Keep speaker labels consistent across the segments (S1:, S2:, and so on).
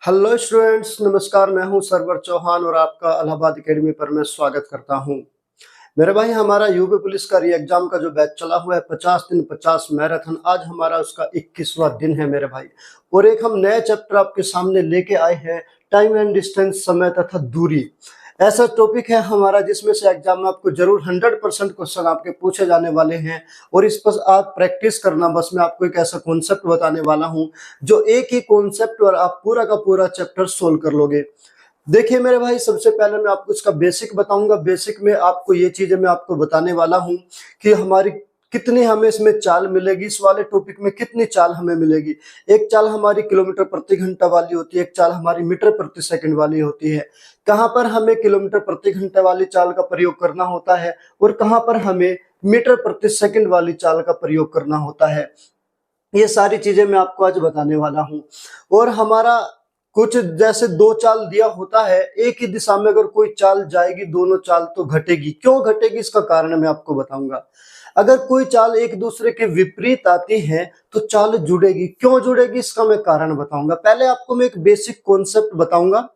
S1: Hello students, नमस्कार। मैं हूं सरवर चौहान और आपका इलाहाबाद एकेडमी पर मैं स्वागत करता हूं। मेरे भाई, हमारा यूपी पुलिस का री एग्जाम का जो बैच चला हुआ है 50 दिन 50 मैराथन, आज हमारा उसका 21वां दिन है मेरे भाई। और एक हम नया चैप्टर आपके सामने लेके आए हैं, टाइम एंड डिस्टेंस, समय तथा दूरी। ऐसा टॉपिक है हमारा जिसमें से एग्जाम में आपको जरूर 100% क्वेश्चन आपके पूछे जाने वाले हैं। और इस पर आप प्रैक्टिस करना, बस मैं आपको एक ऐसा कॉन्सेप्ट बताने वाला हूं जो एक ही कॉन्सेप्ट और आप पूरा का पूरा चैप्टर सोल्व कर लोगे। देखिए मेरे भाई, सबसे पहले मैं आपको इसका बेसिक बताऊंगा। बेसिक में आपको ये चीजें मैं आपको बताने वाला हूं कि हमारी कितनी हमें इसमें चाल मिलेगी, इस वाले टॉपिक में कितनी चाल हमें मिलेगी। एक चाल हमारी किलोमीटर प्रति घंटा वाली होती है, एक चाल हमारी मीटर प्रति सेकंड वाली होती है। कहाँ पर हमें किलोमीटर प्रति घंटा वाली चाल का प्रयोग करना होता है और कहाँ पर हमें मीटर प्रति सेकंड वाली चाल का प्रयोग करना होता है, ये सारी चीजें मैं आपको आज बताने वाला हूं। और हमारा कुछ जैसे दो चाल दिया होता है, एक ही दिशा में अगर कोई चाल जाएगी दोनों चाल तो घटेगी। क्यों घटेगी इसका कारण मैं आपको बताऊंगा। अगर कोई चाल एक दूसरे के विपरीत आती है तो चाल जुड़ेगी। क्यों जुड़ेगी इसका मैं कारण बताऊंगा। पहले आपको मैं एक बेसिक कॉन्सेप्ट बताऊंगा।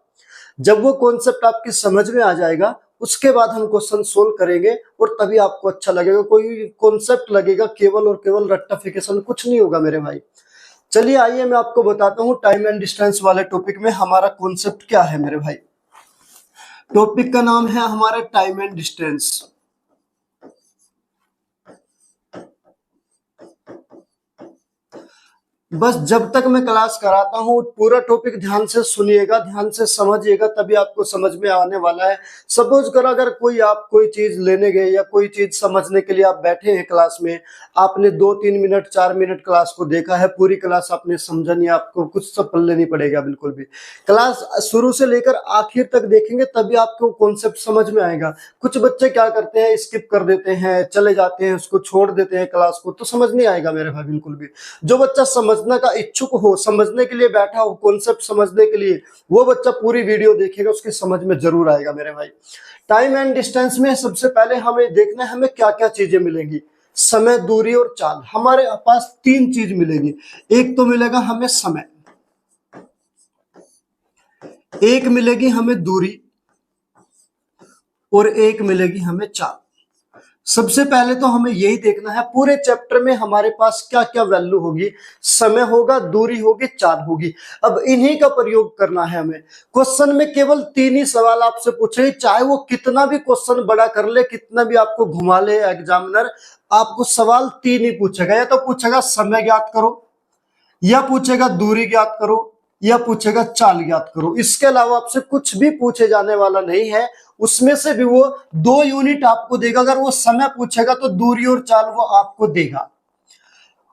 S1: जब वो कॉन्सेप्ट आपकी समझ में आ जाएगा उसके बाद हम क्वेश्चन सोल्व करेंगे और तभी आपको अच्छा लगेगा। कोई कॉन्सेप्ट लगेगा केवल और केवल रट्टाफिकेशन, कुछ नहीं होगा मेरे भाई। चलिए आइए मैं आपको बताता हूँ टाइम एंड डिस्टेंस वाले टॉपिक में हमारा कॉन्सेप्ट क्या है मेरे भाई। टॉपिक का नाम है हमारा टाइम एंड डिस्टेंस। बस जब तक मैं क्लास कराता हूँ पूरा टॉपिक ध्यान से सुनिएगा, ध्यान से समझिएगा, तभी आपको समझ में आने वाला है। सपोज करो अगर आप कोई चीज लेने गए या कोई चीज समझने के लिए आप बैठे हैं क्लास में, आपने 2-3 मिनट 4 मिनट क्लास को देखा है, पूरी क्लास आपने समझा नहीं, आपको कुछ सब पढ़ने नहीं पड़ेगा बिल्कुल भी। क्लास शुरू से लेकर आखिर तक देखेंगे तभी आपको कॉन्सेप्ट समझ में आएगा। कुछ बच्चे क्या करते हैं, स्किप कर देते हैं, चले जाते हैं, उसको छोड़ देते हैं क्लास को, तो समझ नहीं आएगा मेरे भाई बिल्कुल भी। जो बच्चा समझने का इच्छुक हो, समझने के लिए बैठा हो, कॉन्सेप्ट समझने के लिए, वो बच्चा पूरी वीडियो देखेगा, उसकी समझ में जरूर आएगा मेरे भाई। टाइम एंड डिस्टेंस में सबसे पहले हमें देखना है हमें क्या क्या चीजें मिलेंगी। समय, दूरी और चाल। हमारे पास 3 चीज मिलेगी। एक तो मिलेगा हमें समय, एक मिलेगी हमें दूरी और एक मिलेगी हमें चाल। सबसे पहले तो हमें यही देखना है पूरे चैप्टर में हमारे पास क्या क्या वैल्यू होगी। समय होगा, दूरी होगी, चाल होगी। अब इन्हीं का प्रयोग करना है हमें। क्वेश्चन में केवल 3 ही सवाल आपसे पूछे, चाहे वो कितना भी क्वेश्चन बड़ा कर ले, कितना भी आपको घुमा ले एग्जामिनर, आपको सवाल 3 ही पूछेगा। या तो पूछेगा समय ज्ञात करो, या पूछेगा दूरी ज्ञात करो, या पूछेगा चाल ज्ञात करो। इसके अलावा आपसे कुछ भी पूछे जाने वाला नहीं है। उसमें से भी वो 2 यूनिट आपको देगा। अगर वो समय पूछेगा तो दूरी और चाल वो आपको देगा,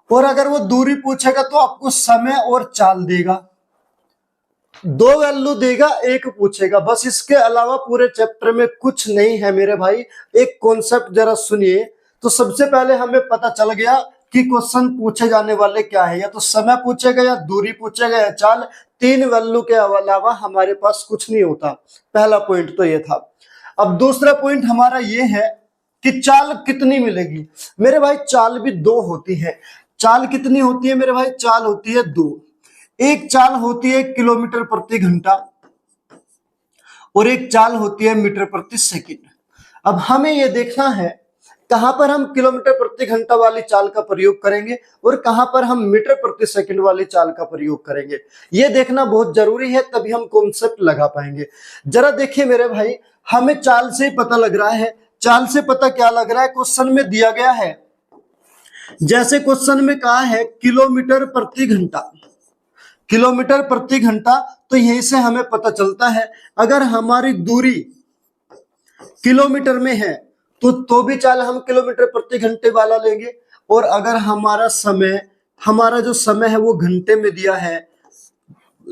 S1: और अगर वो दूरी पूछेगा तो आपको समय और चाल देगा। 2 वैल्यू देगा, एक पूछेगा, बस। इसके अलावा पूरे चैप्टर में कुछ नहीं है मेरे भाई। एक कॉन्सेप्ट जरा सुनिए। तो सबसे पहले हमें पता चल गया कि क्वेश्चन पूछे जाने वाले क्या है, या तो समय पूछेगा, या दूरी पूछेगा, या चाल। 3 वैल्यू के अलावा हमारे पास कुछ नहीं होता। पहला पॉइंट तो ये था। अब दूसरा पॉइंट हमारा ये है कि चाल कितनी मिलेगी। मेरे भाई चाल भी 2 होती है। चाल कितनी होती है मेरे भाई? चाल होती है 2। एक चाल होती है किलोमीटर प्रति घंटा और एक चाल होती है मीटर प्रति सेकंड। अब हमें यह देखना है कहां पर हम किलोमीटर प्रति घंटा वाली चाल का प्रयोग करेंगे और कहां पर हम मीटर प्रति सेकंड वाली चाल का प्रयोग करेंगे। यह देखना बहुत जरूरी है, तभी हम कॉन्सेप्ट लगा पाएंगे। जरा देखिए मेरे भाई, हमें चाल से पता लग रहा है। चाल से पता क्या लग रहा है? क्वेश्चन में दिया गया है, जैसे क्वेश्चन में कहा है किलोमीटर प्रति घंटा, किलोमीटर प्रति घंटा, तो यहीं से हमें पता चलता है अगर हमारी दूरी किलोमीटर में है तो भी चाल हम किलोमीटर प्रति घंटे वाला लेंगे। और अगर हमारा समय, हमारा जो समय है वो घंटे में दिया है,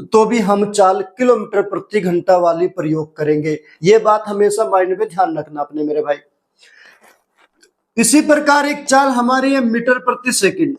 S1: तो भी हम चाल किलोमीटर प्रति घंटा वाली प्रयोग करेंगे। ये बात हमेशा माइंड में ध्यान रखना अपने मेरे भाई। इसी प्रकार एक चाल हमारी है मीटर प्रति सेकंड।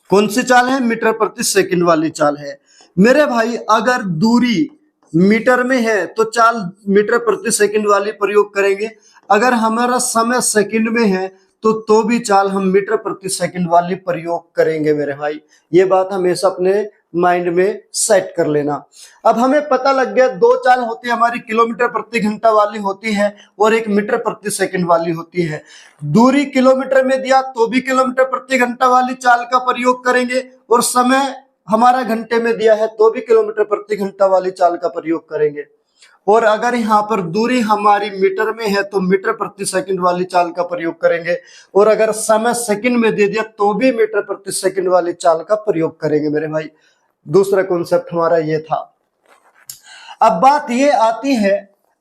S1: कौन सी चाल है? मीटर प्रति सेकंड वाली चाल है मेरे भाई। अगर दूरी मीटर में है तो चाल मीटर प्रति सेकंड वाली प्रयोग करेंगे। अगर हमारा समय सेकंड में है तो भी चाल हम मीटर प्रति सेकंड वाली प्रयोग करेंगे मेरे भाई। ये बात हमेशा अपने माइंड में सेट कर लेना। अब हमें पता लग गया दो चाल होती है हमारी, किलोमीटर प्रति घंटा वाली होती है और एक मीटर प्रति सेकंड वाली होती है। दूरी किलोमीटर में दिया तो भी किलोमीटर प्रति घंटा वाली चाल का प्रयोग करेंगे, और समय हमारा घंटे में दिया है तो भी किलोमीटर प्रति घंटा वाली चाल का प्रयोग करेंगे। और अगर यहाँ पर दूरी हमारी मीटर में है तो मीटर प्रति सेकंड वाली चाल का प्रयोग करेंगे, और अगर समय सेकंड में दे दिया तो भी मीटर प्रति सेकंड वाली चाल का प्रयोग करेंगे मेरे भाई। दूसरा कॉन्सेप्ट हमारा ये था। अब बात ये आती है,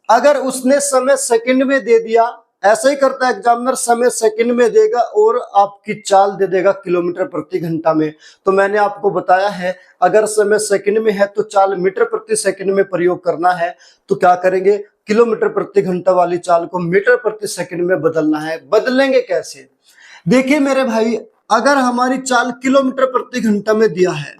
S1: अगर उसने समय सेकंड में दे दिया, ऐसा ही करता है एग्जामिनर, समय सेकंड में देगा और आपकी चाल दे देगा किलोमीटर प्रति घंटा में। तो मैंने आपको बताया है अगर समय सेकंड में है तो चाल मीटर प्रति सेकंड में प्रयोग करना है, तो क्या करेंगे, किलोमीटर प्रति घंटा वाली चाल को मीटर प्रति सेकंड में बदलना है। बदलेंगे कैसे, देखिए मेरे भाई, अगर हमारी चाल किलोमीटर प्रति घंटा में दिया है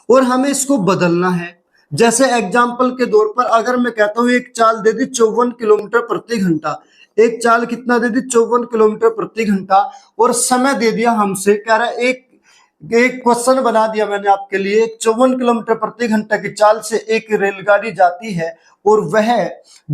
S1: और हमें इसको बदलना है, जैसे एग्जाम्पल के तौर पर अगर मैं कहता हूं एक चाल दे दी 54 किलोमीटर प्रति घंटा, एक चाल कितना दे दी 54 किलोमीटर प्रति घंटा, और समय दे दिया हमसे, कह रहा है एक क्वेश्चन बना दिया मैंने आपके लिए, 54 किलोमीटर प्रति घंटा की चाल से एक रेलगाड़ी जाती है और वह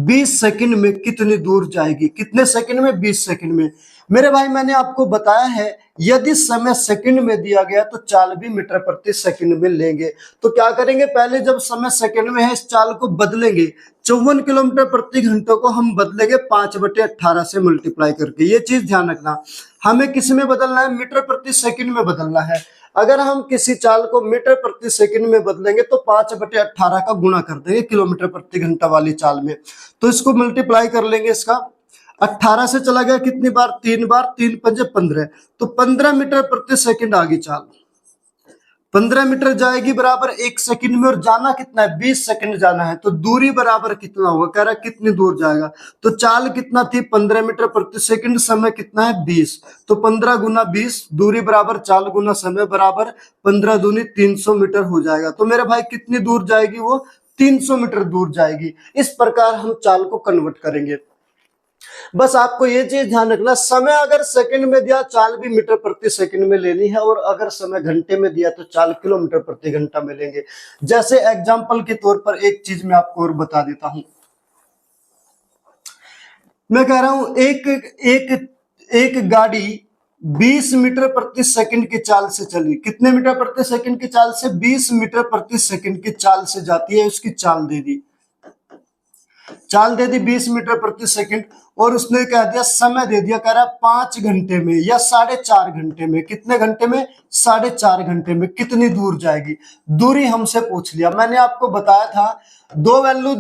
S1: 20 सेकंड में कितनी दूर जाएगी, कितने सेकंड में, 20 सेकंड में। मेरे भाई मैंने आपको बताया है यदि समय सेकंड में दिया गया तो चाल भी मीटर प्रति सेकंड में लेंगे। तो क्या करेंगे, पहले जब समय सेकंड में है इस चाल को बदलेंगे, 54 किलोमीटर प्रति घंटे को हम बदलेंगे 5/18 से मल्टीप्लाई करके। ये चीज ध्यान रखना, हमें किस में बदलना है, मीटर प्रति सेकंड में बदलना है। अगर हम किसी चाल को मीटर प्रति सेकंड में बदलेंगे तो 5/18 का गुणा कर देंगे किलोमीटर प्रति घंटा वाली चाल में, तो इसको मल्टीप्लाई कर लेंगे। इसका 18 से चला गया कितनी बार, 3 बार, 3 पंजे 15, तो 15 मीटर प्रति सेकंड आ गई चाल। 15 मीटर जाएगी बराबर 1 सेकंड में, और जाना कितना है, 20 सेकंड जाना है। तो दूरी बराबर कितना होगा, कह रहा है कितनी दूर जाएगा, तो चाल कितना थी 15 मीटर प्रति सेकंड, समय कितना है 20, तो 15 गुना 20, दूरी बराबर चाल गुना समय बराबर 15 दूनी 300 मीटर हो जाएगा। तो मेरे भाई कितनी दूर जाएगी, वो 300 मीटर दूर जाएगी। इस प्रकार हम चाल को कन्वर्ट करेंगे। बस आपको ये चीज ध्यान रखना, समय अगर सेकंड में दिया चाल भी मीटर प्रति सेकंड में लेनी है, और अगर समय घंटे में दिया तो चाल किलोमीटर प्रति घंटा में लेंगे। जैसे एग्जांपल के तौर पर एक चीज मैं आपको और बता देता हूं, मैं कह रहा हूं एक गाड़ी 20 मीटर प्रति सेकंड की चाल से चली, कितने मीटर प्रति सेकंड की चाल से, 20 मीटर प्रति सेकंड की चाल से जाती है। उसकी चाल दे दी 20 मीटर प्रति सेकंड, और उसने कह दिया समय दे दिया, कह रहा 5 घंटे में या 4.5 घंटे में, कितने घंटे में, 4.5 घंटे में कितनी दूर जाएगी। दूरी हमसे पूछ लिया, मैंने आपको बताया था दो वैल्यू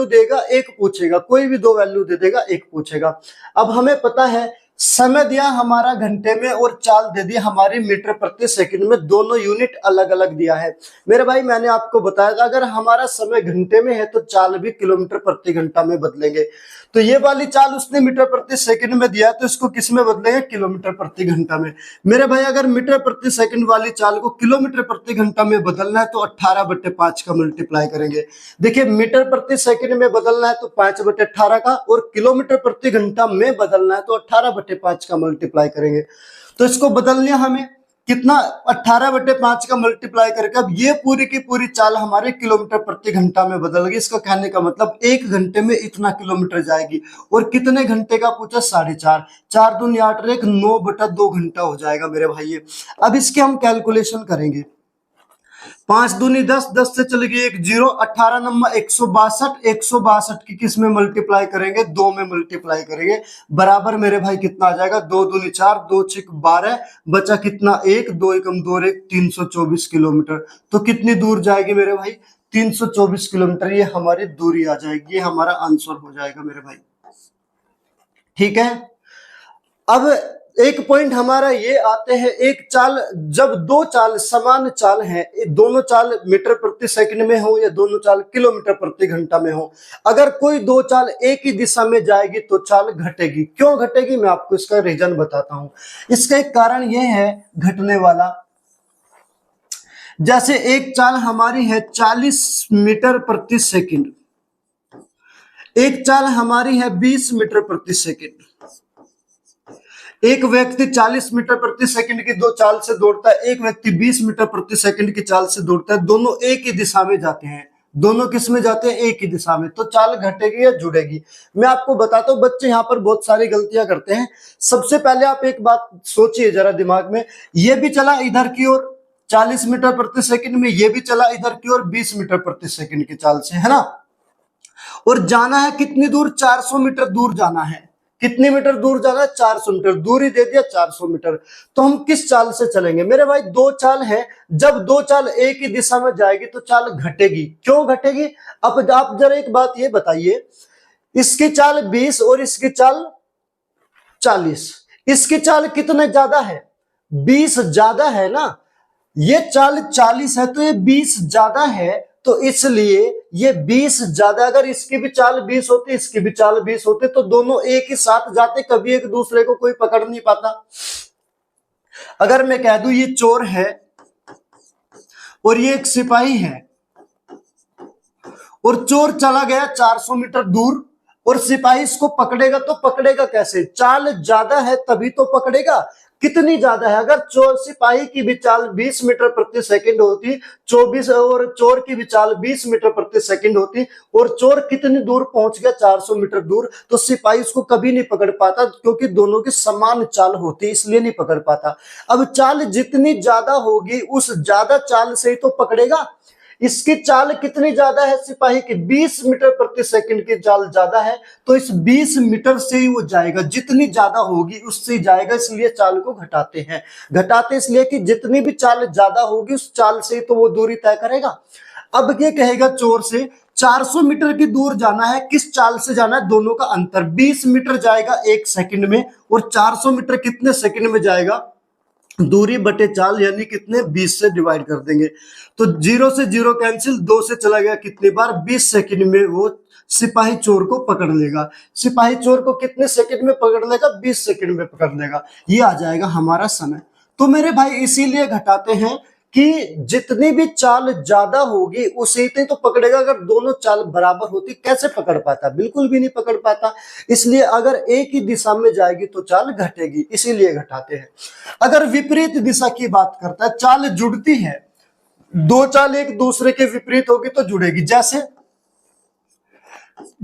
S1: देगा एक पूछेगा, कोई भी दो वैल्यू दे देगा एक पूछेगा। अब हमें पता है समय दिया हमारा घंटे में और चाल दे दी हमारी मीटर प्रति सेकंड में, दोनों यूनिट अलग अलग दिया है। मेरे भाई मैंने आपको बताया था अगर हमारा समय घंटे में है तो चाल भी किलोमीटर प्रति घंटा में बदलेंगे। तो ये वाली चाल उसने मीटर प्रति सेकंड में दिया है तो इसको किस में बदलेंगे, किलोमीटर प्रति घंटा में। मेरे भाई अगर मीटर प्रति सेकंड वाली चाल को किलोमीटर प्रति घंटा में बदलना है तो 18/5 का मल्टीप्लाई करेंगे। देखिए मीटर प्रति सेकंड में बदलना है तो 5/18 का, और किलोमीटर प्रति घंटा में बदलना है तो 18/5 का मल्टीप्लाई करेंगे। तो इसको बदल लिया हमें कितना, 18/5 का मल्टीप्लाई करके। अब ये पूरी की पूरी चाल हमारे किलोमीटर प्रति घंटा में बदल गई। इसका कहने का मतलब 1 घंटे में इतना किलोमीटर जाएगी, और कितने घंटे का पूछा, 4.5, 4 दूनी 8 1 9/2 घंटा हो जाएगा मेरे भाई। अब इसके हम कैलकुलेशन करेंगे, 5 दूनी 10, 10 से चली गई 1 0, 18 नंबर 162, 162 की किस में मल्टीप्लाई करेंगे, 2 में मल्टीप्लाई करेंगे, बराबर मेरे भाई कितना आ जाएगा, 2 दूनी 4, 2 6 12, बचा कितना 1, 2 एकम 2 1, 324 किलोमीटर। तो कितनी दूर जाएगी मेरे भाई, 324 किलोमीटर। ये हमारी दूरी आ जाएगी, ये हमारा आंसर हो जाएगा मेरे भाई। ठीक है, अब एक पॉइंट हमारा ये आते हैं, एक चाल जब दो चाल समान चाल है, दोनों चाल मीटर प्रति सेकंड में हो या दोनों चाल किलोमीटर प्रति घंटा में हो, अगर कोई दो चाल एक ही दिशा में जाएगी तो चाल घटेगी। क्यों घटेगी, मैं आपको इसका रीजन बताता हूं। इसका एक कारण यह है घटने वाला, जैसे एक चाल हमारी है 40 मीटर प्रति सेकंड, एक चाल हमारी है 20 मीटर प्रति सेकंड, एक व्यक्ति 40 मीटर प्रति सेकंड की दो चाल से दौड़ता है, एक व्यक्ति 20 मीटर प्रति सेकंड की चाल से दौड़ता है, दोनों एक ही दिशा में जाते हैं। दोनों किस में जाते हैं? एक ही दिशा में। तो चाल घटेगी या जुड़ेगी? मैं आपको बताता हूं, बच्चे यहाँ पर बहुत सारी गलतियां करते हैं। सबसे पहले आप एक बात सोचिए जरा दिमाग में, ये भी चला इधर की ओर 40 मीटर प्रति सेकंड में, ये भी चला इधर की ओर 20 मीटर प्रति सेकंड की चाल से, है ना। और जाना है कितनी दूर? 400 मीटर दूर जाना है। कितने मीटर दूर जाना है? 400 मीटर। दूरी दे दिया 400 मीटर। तो हम किस चाल से चलेंगे मेरे भाई? दो चाल है, जब दो चाल एक ही दिशा में जाएगी तो चाल घटेगी। क्यों घटेगी? अब आप जरा एक बात ये बताइए, इसकी चाल 20 और इसकी चाल 40, इसकी चाल कितने ज्यादा है? 20 ज्यादा है ना। ये चाल 40 है तो ये 20 ज्यादा है, तो इसलिए ये 20 ज्यादा, अगर इसकी भी चाल 20 होती, इसकी भी चाल 20 होती, तो दोनों एक ही साथ जाते, कभी एक दूसरे को कोई पकड़ नहीं पाता। अगर मैं कह दूं ये चोर है और ये एक सिपाही है, और चोर चला गया 400 मीटर दूर, और सिपाही इसको पकड़ेगा, तो पकड़ेगा कैसे? चाल ज्यादा है तभी तो पकड़ेगा। कितनी ज्यादा है? अगर चोर सिपाही की भी चाल 20 मीटर प्रति सेकंड होती, 24, और चोर की भी चाल 20 मीटर प्रति सेकंड होती, और चोर कितनी दूर पहुंच गया? 400 मीटर दूर, तो सिपाही उसको कभी नहीं पकड़ पाता, क्योंकि दोनों की समान चाल होती, इसलिए नहीं पकड़ पाता। अब चाल जितनी ज्यादा होगी उस ज्यादा चाल से ही तो पकड़ेगा। इसकी चाल कितनी ज्यादा है? सिपाही की 20 मीटर प्रति सेकंड की चाल ज्यादा है, तो इस 20 मीटर से ही वो जाएगा, जितनी ज्यादा होगी उससे ही जाएगा, इसलिए चाल को घटाते हैं। घटाते इसलिए कि जितनी भी चाल ज्यादा होगी उस चाल से ही तो वो दूरी तय करेगा। अब ये कहेगा चोर से 400 मीटर की दूर जाना है, किस चाल से जाना है? दोनों का अंतर 20 मीटर जाएगा 1 सेकंड में, और 400 मीटर कितने सेकंड में जाएगा? दूरी बटे चाल, यानी कितने? 20 से डिवाइड कर देंगे, तो 0 से 0 कैंसिल, 2 से चला गया कितनी बार? 20 सेकंड में वो सिपाही चोर को पकड़ लेगा। सिपाही चोर को कितने सेकंड में पकड़ लेगा? 20 सेकंड में पकड़ लेगा। ये आ जाएगा हमारा समय। तो मेरे भाई इसीलिए घटाते हैं कि जितनी भी चाल ज्यादा होगी उसे ही तो पकड़ेगा। अगर दोनों चाल बराबर होती कैसे पकड़ पाता? बिल्कुल भी नहीं पकड़ पाता। इसलिए अगर एक ही दिशा में जाएगी तो चाल घटेगी, इसीलिए घटाते हैं। अगर विपरीत दिशा की बात करता है, चाल जुड़ती है, दो चाल एक दूसरे के विपरीत होगी तो जुड़ेगी। जैसे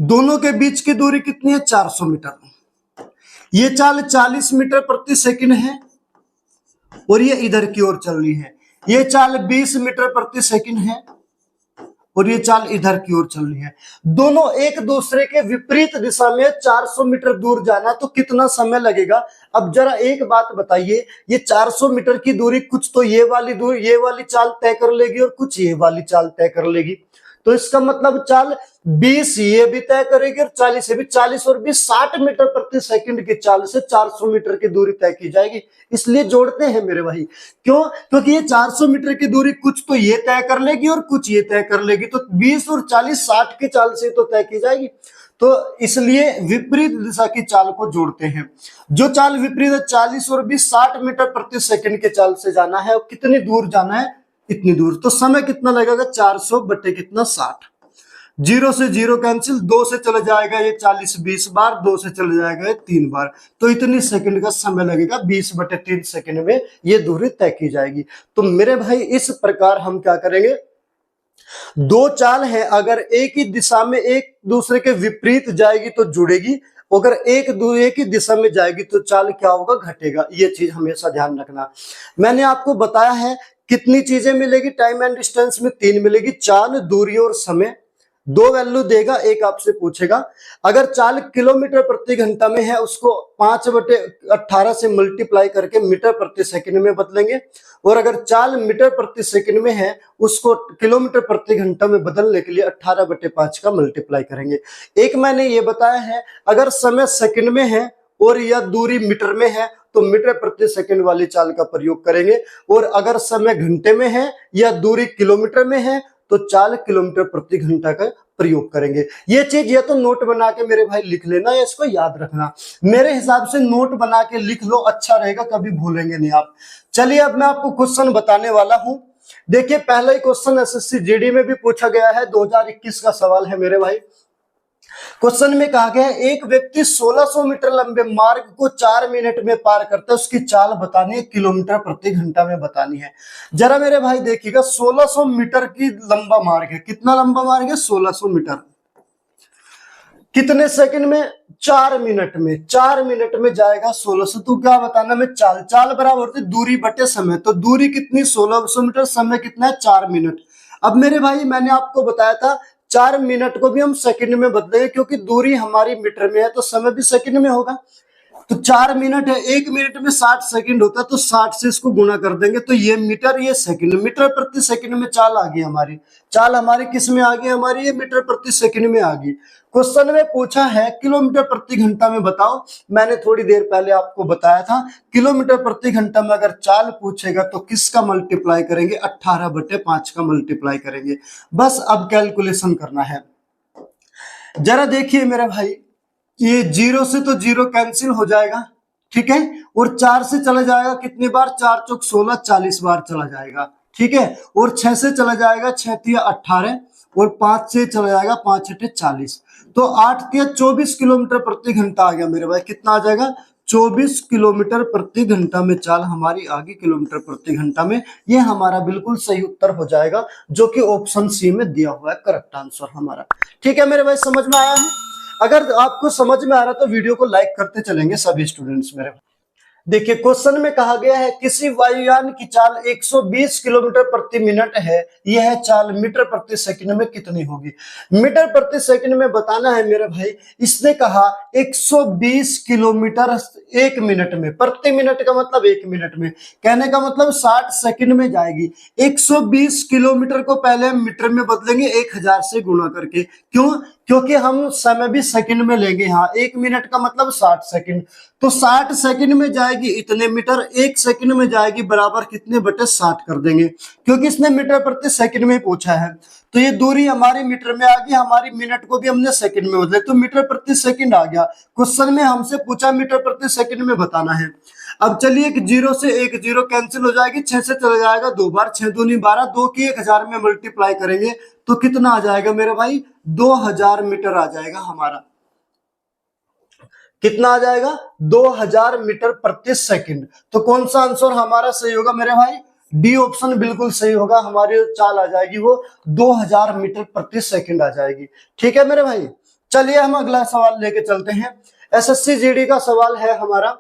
S1: दोनों के बीच की दूरी कितनी है? 400 मीटर। ये चाल 40 मीटर प्रति सेकंड है और ये इधर की ओर चल रही है। ये चाल 20 मीटर प्रति सेकंड है और ये चाल इधर की ओर चल रही है। दोनों एक दूसरे के विपरीत दिशा में 400 मीटर दूर जाना, तो कितना समय लगेगा? अब जरा एक बात बताइए, ये 400 मीटर की दूरी कुछ तो ये वाली दूरी, ये वाली चाल तय कर लेगी और कुछ ये वाली चाल तय कर लेगी। तो इसका मतलब चाल 20 ये भी तय करेगी और 40 ये भी। 40 और 20 60 मीटर प्रति सेकंड की चाल से 400 मीटर की दूरी तय की जाएगी। इसलिए जोड़ते हैं मेरे भाई। क्यों? क्योंकि ये 400 मीटर की दूरी कुछ तो ये तय कर लेगी और कुछ ये तय कर लेगी, तो 20 और 40 60 की चाल से तो तय की जाएगी। तो इसलिए विपरीत दिशा की चाल को जोड़ते हैं। जो चाल विपरीत है, 40 और 20 60 मीटर प्रति सेकंड के चाल से जाना है, और कितनी दूर जाना है? इतनी दूर। तो समय कितना लगेगा? 400 बटे कितना? 60। 0 से 0 कैंसिल, 2 से चला जाएगा ये 40 20 बार, 2 से चला जाएगा ये 3 बार, तो इतनी सेकंड का समय लगेगा। 20 बटे 3 सेकंड में ये दूरी तय की जाएगी। तो मेरे भाई इस प्रकार हम क्या करेंगे, दो चाल है, अगर एक ही दिशा में एक दूसरे के विपरीत जाएगी तो जुड़ेगी, अगर एक ही दिशा में जाएगी तो चाल क्या होगा? घटेगा। ये चीज हमेशा ध्यान रखना। मैंने आपको बताया है कितनी चीजें मिलेगी टाइम एंड डिस्टेंस में? 3 मिलेगी, चाल, दूरी और समय। 2 वैल्यू देगा, एक आपसे पूछेगा अगर चाल किलोमीटर प्रति घंटा में है, उसको 5/18 से मल्टीप्लाई करके मीटर प्रति सेकंड में बदलेंगे, और अगर चाल मीटर प्रति सेकंड में है उसको किलोमीटर प्रति घंटा में बदलने के लिए 18/5 का मल्टीप्लाई करेंगे। एक मैंने ये बताया है, अगर समय सेकंड में है और यह दूरी मीटर में है तो मीटर प्रति सेकंड वाली चाल का प्रयोग करेंगे, और अगर समय घंटे में है या दूरी किलोमीटर में है तो चाल किलोमीटर प्रति घंटा का प्रयोग करेंगे। ये चीज या तो नोट बना के मेरे भाई लिख लेना या इसको याद रखना। मेरे हिसाब से नोट बना के लिख लो, अच्छा रहेगा, कभी भूलेंगे नहीं आप। चलिए अब मैं आपको क्वेश्चन बताने वाला हूं। देखिए पहला ही क्वेश्चन एसएससी जीडी में भी पूछा गया है, 2021 का सवाल है मेरे भाई। क्वेश्चन में कहा गया है एक व्यक्ति 1600 मीटर लंबे मार्ग को 4 मिनट में पार करता है, उसकी चाल बतानी है, किलोमीटर प्रति घंटा में बतानी है। जरा मेरे भाई देखिएगा, 1600 मीटर की लंबा मार्ग है। कितना लंबा मार्ग है? 1600 मीटर। कितने सेकंड में? 4 मिनट में। 4 मिनट में जाएगा 1600। तो क्या बताना में? चाल। चाल बराबर होती है दूरी बटे समय। तो दूरी कितनी? 1600 मीटर। समय कितना है? 4 मिनट। अब मेरे भाई मैंने आपको बताया था 4 मिनट को भी हम सेकंड में बदलेंगे, क्योंकि दूरी हमारी मीटर में है तो समय भी सेकंड में होगा। तो 4 मिनट है, 1 मिनट में 60 सेकंड होता है, तो 60 से इसको गुणा कर देंगे तो ये मीटर, ये सेकंड। मीटर प्रति सेकंड में चाल आ गई हमारी। चाल हमारी किस में आ गई? हमारी ये मीटर प्रति सेकंड में आ गई। क्वेश्चन में पूछा है किलोमीटर प्रति घंटा में बताओ। मैंने थोड़ी देर पहले आपको बताया था किलोमीटर प्रति घंटा में अगर चाल पूछेगा तो किसका मल्टीप्लाई करेंगे? 18/5 का मल्टीप्लाई करेंगे। बस अब कैलकुलेशन करना है। जरा देखिए मेरे भाई, ये 0 से तो 0 कैंसिल हो जाएगा, ठीक है। और 4 से चला जाएगा कितनी बार? 4 चौक 16, 40 बार चला जाएगा, ठीक है। और 6 से चला जाएगा, 6 तिया 18, और 5 से चला जाएगा, 5 अठे 40। तो 8 तिया 24 किलोमीटर प्रति घंटा आ गया मेरे भाई। कितना आ जाएगा? 24 किलोमीटर प्रति घंटा में चाल हमारी आ गई, किलोमीटर प्रति घंटा में। ये हमारा बिल्कुल सही उत्तर हो जाएगा, जो कि ऑप्शन सी में दिया हुआ है, करेक्ट आंसर हमारा। ठीक है मेरे भाई, समझ में आया है? अगर आपको समझ में आ रहा तो वीडियो को लाइक करते चलेंगे सभी स्टूडेंट्स मेरे। देखिए क्वेश्चन में कहा गया है किसी वायुयान की चाल 120 किलोमीटर प्रति मिनट है, यह चाल मीटर प्रति सेकंड में कितनी होगी? मीटर प्रति सेकंड में बताना है मेरे भाई। इसने कहा 120 किलोमीटर 1 मिनट में। प्रति मिनट का मतलब 1 मिनट में, कहने का मतलब 60 सेकंड में जाएगी। 120 किलोमीटर को पहले हम मीटर में बदलेंगे 1000 से गुणा करके। क्यों? क्योंकि हम समय भी सेकंड में लेंगे। हाँ, 1 मिनट का मतलब 60 सेकंड। तो 60 सेकंड में जाएगी इतने मीटर, 1 सेकंड में जाएगी बराबर कितने बटे 60 कर देंगे, क्योंकि इसने मीटर प्रति सेकंड में पूछा है। तो ये दूरी हमारी मीटर में आ गई, हमारी मिनट को भी हमने सेकंड में बदले तो मीटर प्रति सेकंड आ गया। क्वेश्चन में हमसे पूछा मीटर प्रति सेकंड में बताना है। अब चलिए 0 से 1 0 कैंसिल हो जाएगी, 6 से चला जाएगा 2 बार, 6 दूनी 12, 2 की 1000 में मल्टीप्लाई करेंगे तो कितना आ जाएगा मेरे भाई? 2000 मीटर आ जाएगा हमारा। कितना आ जाएगा? 2000 मीटर प्रति सेकंड। तो कौन सा आंसर हमारा सही होगा मेरे भाई? डी ऑप्शन बिल्कुल सही होगा। हमारी चाल आ जाएगी वो 2000 मीटर प्रति सेकंड आ जाएगी। ठीक है मेरे भाई, चलिए हम अगला सवाल लेके चलते हैं। एसएससी जीडी का सवाल है हमारा।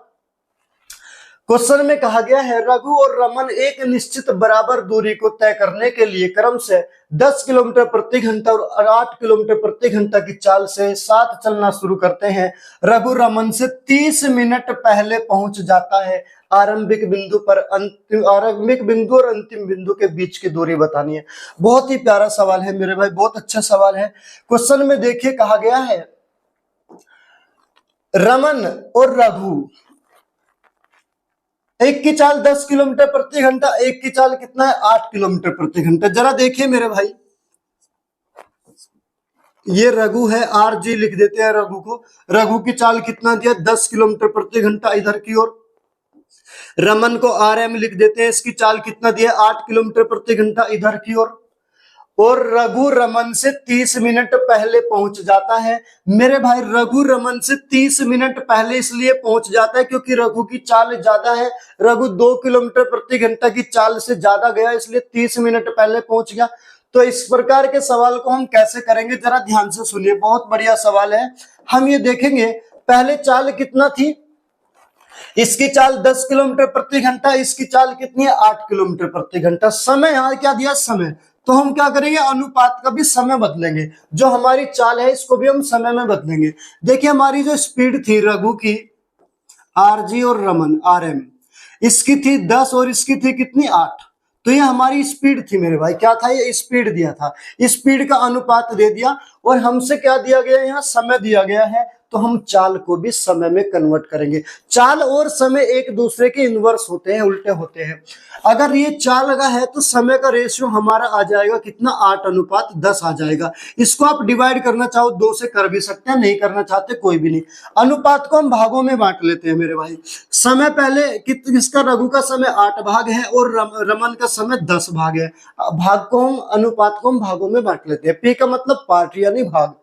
S1: क्वेश्चन में कहा गया है रघु और रमन एक निश्चित बराबर दूरी को तय करने के लिए क्रम से 10 किलोमीटर प्रति घंटा और 8 किलोमीटर प्रति घंटा की चाल से साथ चलना शुरू करते हैं। रघु रमन से 30 मिनट पहले पहुंच जाता है। आरंभिक बिंदु पर आरंभिक बिंदु और अंतिम बिंदु के बीच की दूरी बतानी है। बहुत ही प्यारा सवाल है मेरे भाई, बहुत अच्छा सवाल है। क्वेश्चन में देखिए कहा गया है रमन और रघु, एक की चाल 10 किलोमीटर प्रति घंटा, एक की चाल कितना है? 8 किलोमीटर प्रति घंटा। जरा देखिए मेरे भाई, ये रघु है, आर जी लिख देते हैं रघु को। रघु की चाल कितना दिया? 10 किलोमीटर प्रति घंटा इधर की ओर। रमन को आर एम लिख देते हैं, इसकी चाल कितना दिया? 8 किलोमीटर प्रति घंटा इधर की ओर। और रघु रमन से 30 मिनट पहले पहुंच जाता है। मेरे भाई रघु रमन से 30 मिनट पहले इसलिए पहुंच जाता है क्योंकि रघु की चाल ज्यादा है। रघु 2 किलोमीटर प्रति घंटा की चाल से ज्यादा गया, इसलिए 30 मिनट पहले पहुंच गया। तो इस प्रकार के सवाल को हम कैसे करेंगे, जरा ध्यान से सुनिए, बहुत बढ़िया सवाल है। हम ये देखेंगे पहले चाल कितना थी, इसकी चाल 10 किलोमीटर प्रति घंटा, इसकी चाल कितनी है? 8 किलोमीटर प्रति घंटा। समय यहां क्या दिया? समय। तो हम क्या करेंगे? अनुपात का भी समय बदलेंगे। जो हमारी चाल है इसको भी हम समय में बदलेंगे। देखिए हमारी जो स्पीड थी रघु की, आरजी और रमन आरएम, इसकी थी 10 और इसकी थी कितनी? 8। तो ये हमारी स्पीड थी मेरे भाई। क्या था? ये स्पीड दिया था, स्पीड का अनुपात दे दिया। और हमसे क्या दिया गया? यहाँ समय दिया गया है, तो हम चाल को भी समय में कन्वर्ट करेंगे। चाल और समय एक दूसरे के इनवर्स होते हैं, उल्टे होते हैं। अगर ये चाल का है तो समय का रेशियो हमारा आ जाएगा कितना? 8:10 आ जाएगा। इसको आप डिवाइड करना चाहो 2 से कर भी सकते हैं, नहीं करना चाहते कोई भी नहीं। अनुपात को हम भागों में बांट लेते हैं मेरे भाई। समय पहले किसका? रघु का समय 8 भाग है और रमन का समय 10 भाग है। भाग को हम, अनुपात को हम भागों में बांट लेते हैं। पी का मतलब पार्ट यानी भाग।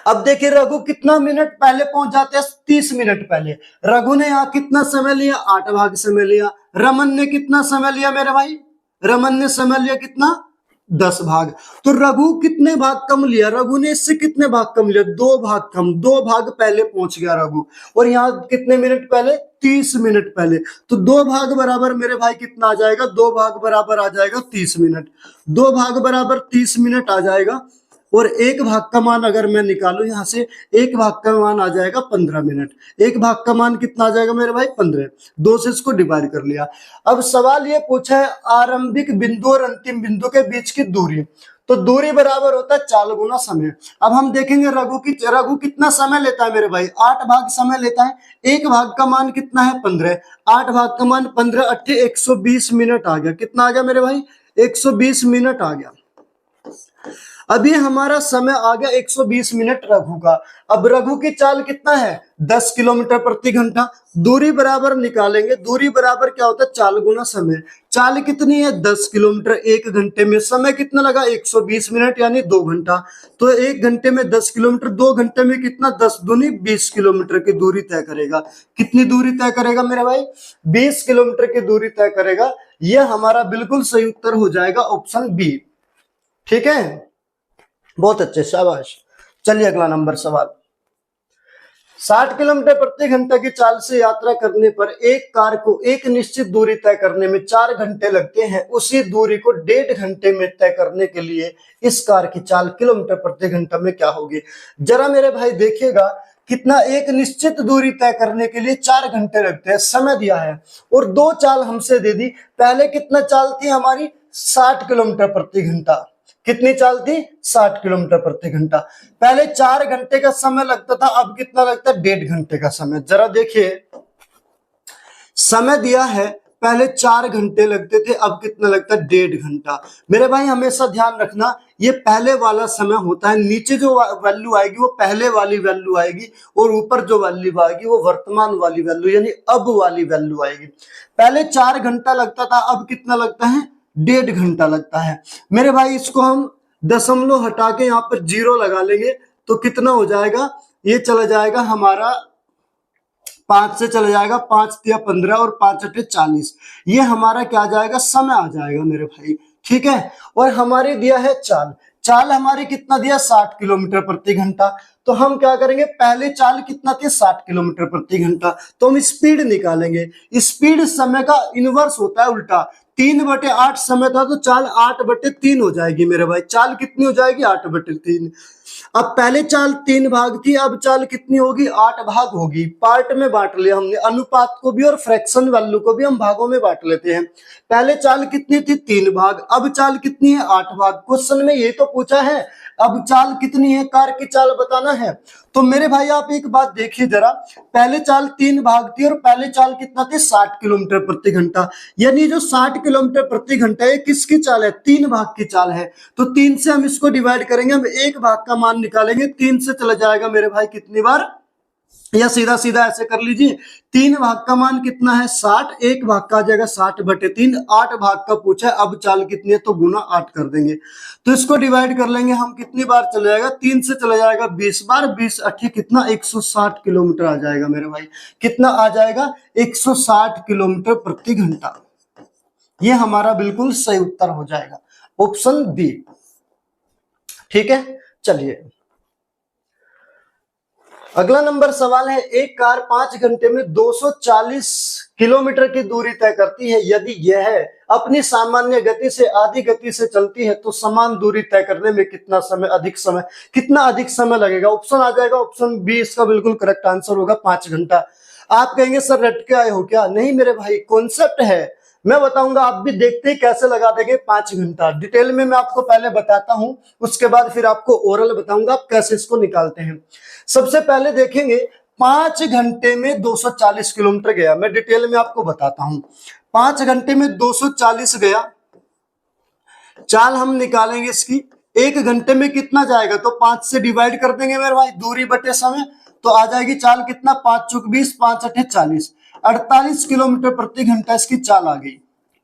S1: अब देखिए रघु कितना मिनट पहले पहुंच जाते हैं, 30 मिनट पहले। रघु ने यहाँ कितना समय लिया, 8 भाग समय लिया। रमन ने कितना समय लिया मेरे भाई, रमन ने समय लिया कितना, 10 भाग। तो रघु कितने भाग कम लिया, रघु ने इससे कितने भाग कम लिया, 2 भाग कम, 2 भाग पहले पहुंच गया रघु। और यहाँ कितने मिनट पहले, 30 मिनट पहले। तो 2 भाग बराबर मेरे भाई कितना आ जाएगा, 2 भाग बराबर आ जाएगा 30 मिनट। 2 भाग बराबर 30 मिनट आ जाएगा। और 1 भाग का मान अगर मैं निकालू यहां से, 1 भाग का मान आ जाएगा 15 मिनट। 1 भाग का मान कितना आ जाएगा मेरे भाई, 15। 2 से इसको डिवाइड कर लिया। अब सवाल ये पूछा है आरंभिक बिंदु और अंतिम बिंदु के बीच की दूरी। तो दूरी बराबर होता है 4 गुना समय। अब हम देखेंगे रघु कितना समय लेता है मेरे भाई, 8 भाग समय लेता है। 1 भाग का मान कितना है, 15। 8 भाग का मान 15 8 120 मिनट आ गया। कितना आ गया मेरे भाई, 120 मिनट आ गया। अभी हमारा समय आ गया 120 मिनट रघु का। अब रघु की चाल कितना है, 10 किलोमीटर प्रति घंटा। दूरी बराबर निकालेंगे, दूरी बराबर क्या होता है, चाल गुना समय। चाल कितनी है, 10 किलोमीटर 1 घंटे में। समय कितना लगा, 120 मिनट यानी 2 घंटा। तो 1 घंटे में 10 किलोमीटर, 2 घंटे में कितना, 10 दूनी 20 किलोमीटर की दूरी तय करेगा। कितनी दूरी तय करेगा मेरे भाई, 20 किलोमीटर की दूरी तय करेगा। यह हमारा बिल्कुल सही उत्तर हो जाएगा ऑप्शन बी। ठीक है, बहुत अच्छे, शाबाश। चलिए अगला नंबर सवाल। 60 किलोमीटर प्रति घंटा की चाल से यात्रा करने पर एक कार को एक निश्चित दूरी तय करने में 4 घंटे लगते हैं। उसी दूरी को 1.5 घंटे में तय करने के लिए इस कार की चाल किलोमीटर प्रति घंटा में क्या होगी। जरा मेरे भाई देखिएगा, कितना, एक निश्चित दूरी तय करने के लिए 4 घंटे लगते हैं, समय दिया है और 2 चाल हमसे दे दी। पहले कितना चाल थी हमारी, 60 किलोमीटर प्रति घंटा। कितनी चाल थी, 60 किलोमीटर प्रति घंटा। पहले 4 घंटे का समय लगता था, अब कितना लगता है, 1.5 घंटे का समय। जरा देखिए, समय दिया है, पहले 4 घंटे लगते थे, अब कितना लगता है, 1.5 घंटा। मेरे भाई हमेशा ध्यान रखना, ये पहले वाला समय होता है। नीचे जो वैल्यू आएगी वो पहले वाली वैल्यू आएगी और ऊपर जो वैल्यू आएगी वो वर्तमान वाली वैल्यू यानी अब वाली वैल्यू आएगी। पहले 4 घंटा लगता था, अब कितना लगता है, 1.5 घंटा लगता है। मेरे भाई इसको हम दशमलव हटा के यहाँ पर 0 लगा लेंगे तो कितना हो जाएगा, ये चला जाएगा हमारा 5 से चला जाएगा, 5 तिया 15 और 5 अठे 40। ये हमारा क्या आ जाएगा, समय आ जाएगा मेरे भाई। ठीक है, और हमारे दिया है चाल। चाल हमारी कितना दिया, 60 किलोमीटर प्रति घंटा। तो हम क्या करेंगे, पहले चाल कितना थी, 60 किलोमीटर प्रति घंटा। तो हम स्पीड निकालेंगे। स्पीड समय का इनवर्स होता है, उल्टा। 3/8 समय था तो चाल 8/3 हो जाएगी मेरे भाई। चाल कितनी हो जाएगी, 8/3। अब पहले चाल 3 भाग थी, अब चाल कितनी होगी, 8 भाग होगी। पार्ट में बांट लिया हमने, अनुपात को भी और फ्रैक्शन वैल्यू को भी हम भागों में बांट लेते हैं। पहले चाल कितनी थी, 3 भाग, अब चाल कितनी है, 8 भाग। क्वेश्चन में ये तो पूछा है अब चाल कितनी है, कार की चाल बताना है। तो मेरे भाई आप एक बात देखिए जरा, पहले चाल 3 भाग थी और पहले चाल कितना थी, 60 किलोमीटर प्रति घंटा। यानी जो 60 किलोमीटर प्रति घंटा है किसकी चाल है, 3 भाग की चाल है। तो 3 से हम इसको डिवाइड करेंगे, हम 1 भाग का मान निकालेंगे। 3 से चला जाएगा मेरे भाई कितनी बार, या सीधा सीधा ऐसे कर लीजिए, 3 भाग का मान कितना है, 60। 1 भाग का आ जाएगा 60/3। 8 भाग का पूछा है, अब चाल कितनी है तो गुना 8 कर देंगे। तो इसको डिवाइड कर लेंगे हम, कितनी बार चला जाएगा, 3 से चला जाएगा 20 बार। 20 अट्ठी कितना, 160 किलोमीटर आ जाएगा मेरे भाई। कितना आ जाएगा, 160 किलोमीटर प्रति घंटा। ये हमारा बिल्कुल सही उत्तर हो जाएगा, ऑप्शन बी। ठीक है, चलिए अगला नंबर सवाल है। एक कार 5 घंटे में 240 किलोमीटर की दूरी तय करती है। यदि यह अपनी सामान्य गति से आधी गति से चलती है तो समान दूरी तय करने में कितना अधिक समय लगेगा। ऑप्शन आ जाएगा ऑप्शन बी, इसका बिल्कुल करेक्ट आंसर होगा 5 घंटा। आप कहेंगे सर रट के आए हो क्या, नहीं मेरे भाई, कॉन्सेप्ट है, मैं बताऊंगा, आप भी देखते ही कैसे लगा देंगे 5 घंटा। डिटेल में मैं आपको पहले बताता हूं, उसके बाद फिर आपको ओरल बताऊंगा आप कैसे इसको निकालते हैं। सबसे पहले देखेंगे 5 घंटे में 240 किलोमीटर गया, मैं डिटेल में आपको बताता हूं। 5 घंटे में 240 गया, चाल हम निकालेंगे इसकी। 1 घंटे में कितना जाएगा, तो 5 से डिवाइड कर देंगे मेरे भाई, दूरी बटे समय, तो आ जाएगी चाल कितना, 5 चौक 20, 5 अठे 40, 48 किलोमीटर प्रति घंटा इसकी चाल आ गई।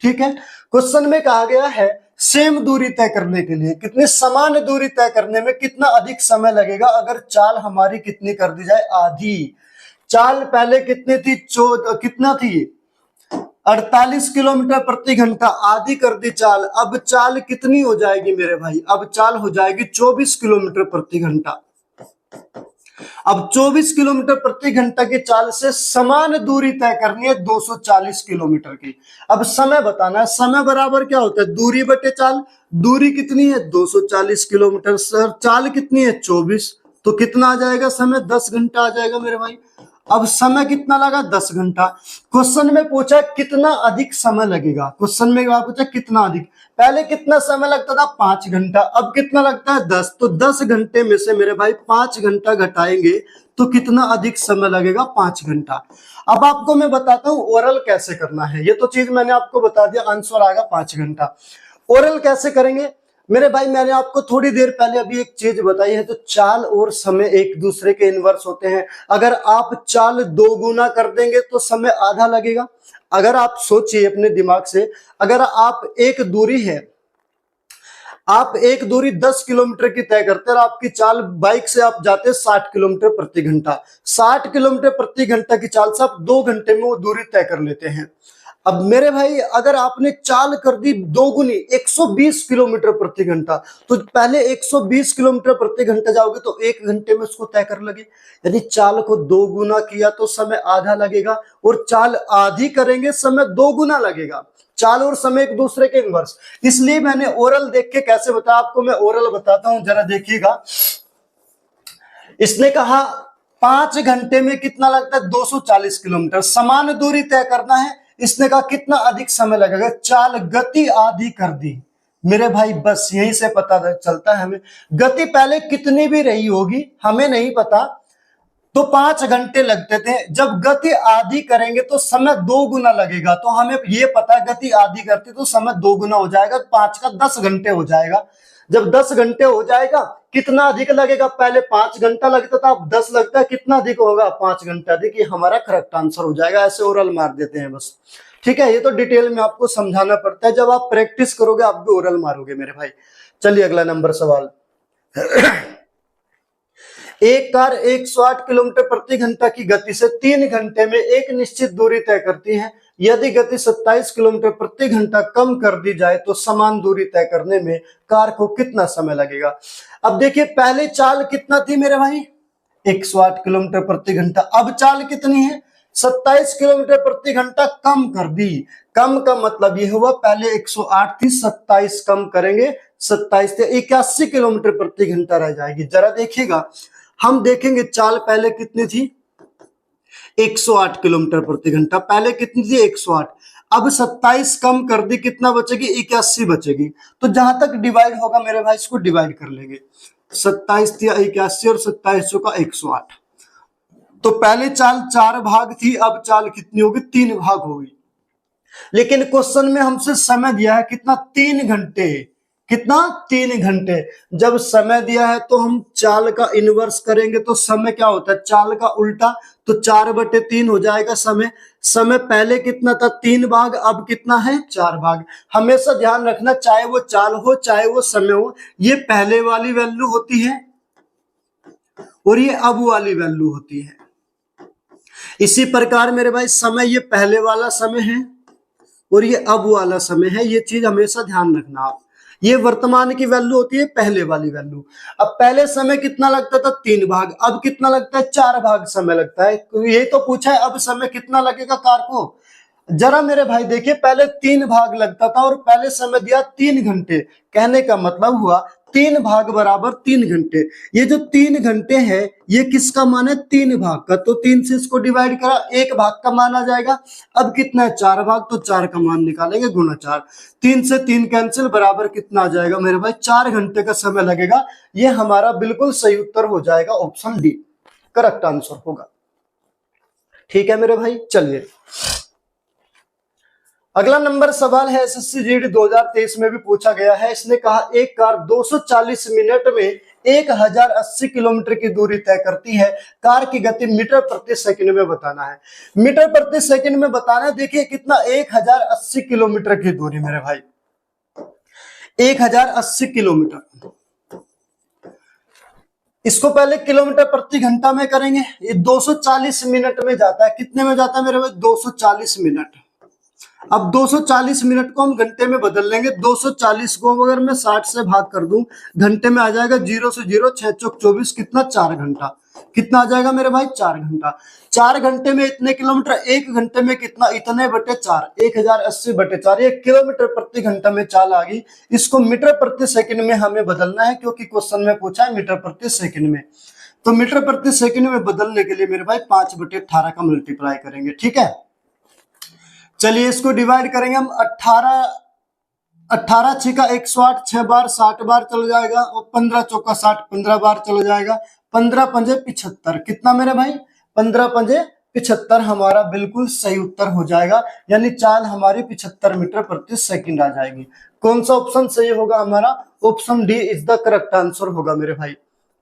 S1: ठीक है, क्वेश्चन में कहा गया है सेम दूरी तय करने के लिए, कितनी समान दूरी तय करने में कितना अधिक समय लगेगा अगर चाल हमारी कितनी कर दी जाए, आधी। चाल पहले कितनी थी, कितना थी, 48 किलोमीटर प्रति घंटा, आधी कर दी चाल। अब चाल कितनी हो जाएगी मेरे भाई, अब चाल हो जाएगी 24 किलोमीटर प्रति घंटा। अब 24 किलोमीटर प्रति घंटा की चाल से समान दूरी तय करनी है 240 किलोमीटर की। अब समय बताना है, समय बराबर क्या होता है, दूरी बटे चाल। दूरी कितनी है 240 किलोमीटर, सर चाल कितनी है 24, तो कितना आ जाएगा समय, 10 घंटा आ जाएगा मेरे भाई। अब समय कितना लगा, 10 घंटा। क्वेश्चन में पूछा कितना अधिक समय लगेगा, क्वेश्चन में पूछा कितना अधिक, पहले कितना समय लगता था 5 घंटा, अब कितना लगता है 10, तो 10 घंटे में से मेरे भाई 5 घंटा घटाएंगे तो कितना अधिक समय लगेगा, 5 घंटा। अब आपको मैं बताता हूं ओरल कैसे करना है, ये तो चीज मैंने आपको बता दिया, आंसर आएगा 5 घंटा। ओरल कैसे करेंगे मेरे भाई, मैंने आपको थोड़ी देर पहले अभी एक चीज बताई है, तो चाल और समय एक दूसरे के इनवर्स होते हैं। अगर आप चाल 2 गुना कर देंगे तो समय आधा लगेगा। अगर आप सोचिए अपने दिमाग से, अगर आप एक दूरी है, आप एक दूरी 10 किलोमीटर की तय करते हैं और आपकी चाल बाइक से आप जाते हैं 60 किलोमीटर प्रति घंटा, 60 किलोमीटर प्रति घंटा की चाल से आप 2 घंटे में वो दूरी तय कर लेते हैं। अब मेरे भाई अगर आपने चाल कर दी 2 गुनी 120 किलोमीटर प्रति घंटा, तो पहले 120 किलोमीटर प्रति घंटा जाओगे तो 1 घंटे में उसको तय कर लगे, यानी चाल को 2 गुना किया तो समय आधा लगेगा, और चाल आधी करेंगे समय 2 गुना लगेगा। चाल और समय एक दूसरे के इनवर्स, इसलिए मैंने ओरल देख के कैसे बताया आपको, मैं ओरल बताता हूं, जरा देखिएगा। इसने कहा 5 घंटे में कितना लगता है, 240 किलोमीटर, समान दूरी तय करना है। इसने कहा कितना अधिक समय लगेगा, चाल गति आधी कर दी मेरे भाई, बस यहीं से पता चलता है हमें गति पहले कितनी भी रही होगी हमें नहीं पता, तो 5 घंटे लगते थे, जब गति आधी करेंगे तो समय 2 गुना लगेगा, तो हमें ये पता है गति आधी करती तो समय 2 गुना हो जाएगा, 5 का 10 घंटे हो जाएगा। जब 10 घंटे हो जाएगा कितना अधिक लगेगा, पहले 5 घंटा लगता था अब 10 लगता है, कितना अधिक होगा, 5 घंटा अधिक, ये हमारा करेक्ट आंसर हो जाएगा। ऐसे ओरल मार देते हैं बस, ठीक है, ये तो डिटेल में आपको समझाना पड़ता है, जब आप प्रैक्टिस करोगे आप भी ओरल मारोगे मेरे भाई। चलिए अगला नंबर सवाल। एक कार 108 किलोमीटर प्रति घंटा की गति से 3 घंटे में एक निश्चित दूरी तय करती है, यदि गति 27 किलोमीटर प्रति घंटा कम कर दी जाए तो समान दूरी तय करने में कार को कितना समय लगेगा। अब देखिए पहले चाल कितना थी मेरे भाई, 108 किलोमीटर प्रति घंटा, अब चाल कितनी है, 27 किलोमीटर प्रति घंटा कम कर दी। कम का मतलब ये हुआ पहले 108 थी, 27 कम करेंगे, 27 से 81 किलोमीटर प्रति घंटा रह जाएगी। जरा देखिएगा, हम देखेंगे चाल पहले कितनी थी, 108 किलोमीटर प्रति घंटा, पहले कितनी थी 108, अब 27 कम कर दी, कितना बचेगी, 81 बचेगी। तो जहां तक डिवाइड होगा मेरे भाई इसको डिवाइड कर लेंगे, 27 थी 81 और 27 का 108, तो पहले चाल 4 भाग थी, अब चाल कितनी होगी, 3 भाग होगी। लेकिन क्वेश्चन में हमसे समय दिया है कितना, 3 घंटे, कितना 3 घंटे। जब समय दिया है तो हम चाल का इनवर्स करेंगे तो समय क्या होता है, चाल का उल्टा, तो 4/3 हो जाएगा समय। समय पहले कितना था, 3 भाग, अब कितना है, 4 भाग। हमेशा ध्यान रखना, चाहे वो चाल हो चाहे वो समय हो, ये पहले वाली वैल्यू होती है और ये अब वाली वैल्यू होती है। इसी प्रकार मेरे भाई समय ये पहले वाला समय है और ये अब वाला समय है, ये चीज हमेशा ध्यान रखना आप। ये वर्तमान की वैल्यू होती है पहले वाली वैल्यू। अब पहले समय कितना लगता था, 3 भाग, अब कितना लगता है, 4 भाग समय लगता है। ये तो पूछा है अब समय कितना लगेगा कार को, जरा मेरे भाई देखिए पहले 3 भाग लगता था और पहले समय दिया 3 घंटे, कहने का मतलब हुआ 3 भाग बराबर 3 घंटे। ये जो 3 घंटे है ये किसका मान है, 3 भाग का, तो 3 से इसको डिवाइड करा, 1 भाग का मान आ जाएगा। अब कितना है, 4 भाग, तो 4 का मान निकालेंगे, गुना 4, 3 से 3 कैंसिल, बराबर कितना आ जाएगा मेरे भाई, 4 घंटे का समय लगेगा। ये हमारा बिल्कुल सही उत्तर हो जाएगा, ऑप्शन डी करेक्ट आंसर होगा। ठीक है मेरे भाई, चलिए अगला नंबर सवाल है, एसएससी जीडी 2023 में भी पूछा गया है। इसने कहा एक कार 240 मिनट में 1080 किलोमीटर की दूरी तय करती है, कार की गति मीटर प्रति सेकंड में बताना है। मीटर प्रति सेकंड में बताना है, देखिए कितना, 1080 किलोमीटर की दूरी मेरे भाई, 1080 किलोमीटर। इसको पहले किलोमीटर प्रति घंटा में करेंगे। ये 240 मिनट में जाता है। कितने में जाता है मेरे भाई? 240 मिनट। अब 240 मिनट को हम घंटे में बदल लेंगे। 240 को अगर मैं 60 से भाग कर दूं, घंटे में आ जाएगा 0 से 0, 6 चौक 24, कितना? 4 घंटा। कितना आ जाएगा मेरे भाई? 4 घंटा। 4 घंटे में इतने किलोमीटर, 1 घंटे में कितना? इतने बटे 4, 1080 बटे 4, ये किलोमीटर प्रति घंटा में चाल आ गई। इसको मीटर प्रति सेकंड में हमें बदलना है, क्योंकि क्वेश्चन में पूछा है मीटर प्रति सेकंड में। तो मीटर प्रति सेकंड में बदलने के लिए मेरे भाई 5 बटे 18 का मल्टीप्लाई करेंगे। ठीक है, चलिए इसको डिवाइड करेंगे हम। 18 6 का 108, 6 बार 60 बार चल जाएगा, और 15 चौका 60, 15 बार चल जाएगा। 15 पंजे 75, कितना मेरे भाई? 15 पंजे 75 हमारा बिल्कुल सही उत्तर हो जाएगा, यानी चाल हमारी 75 मीटर प्रति सेकंड आ जाएगी। कौन सा ऑप्शन सही होगा हमारा? Option D is the correct answer होगा मेरे भाई।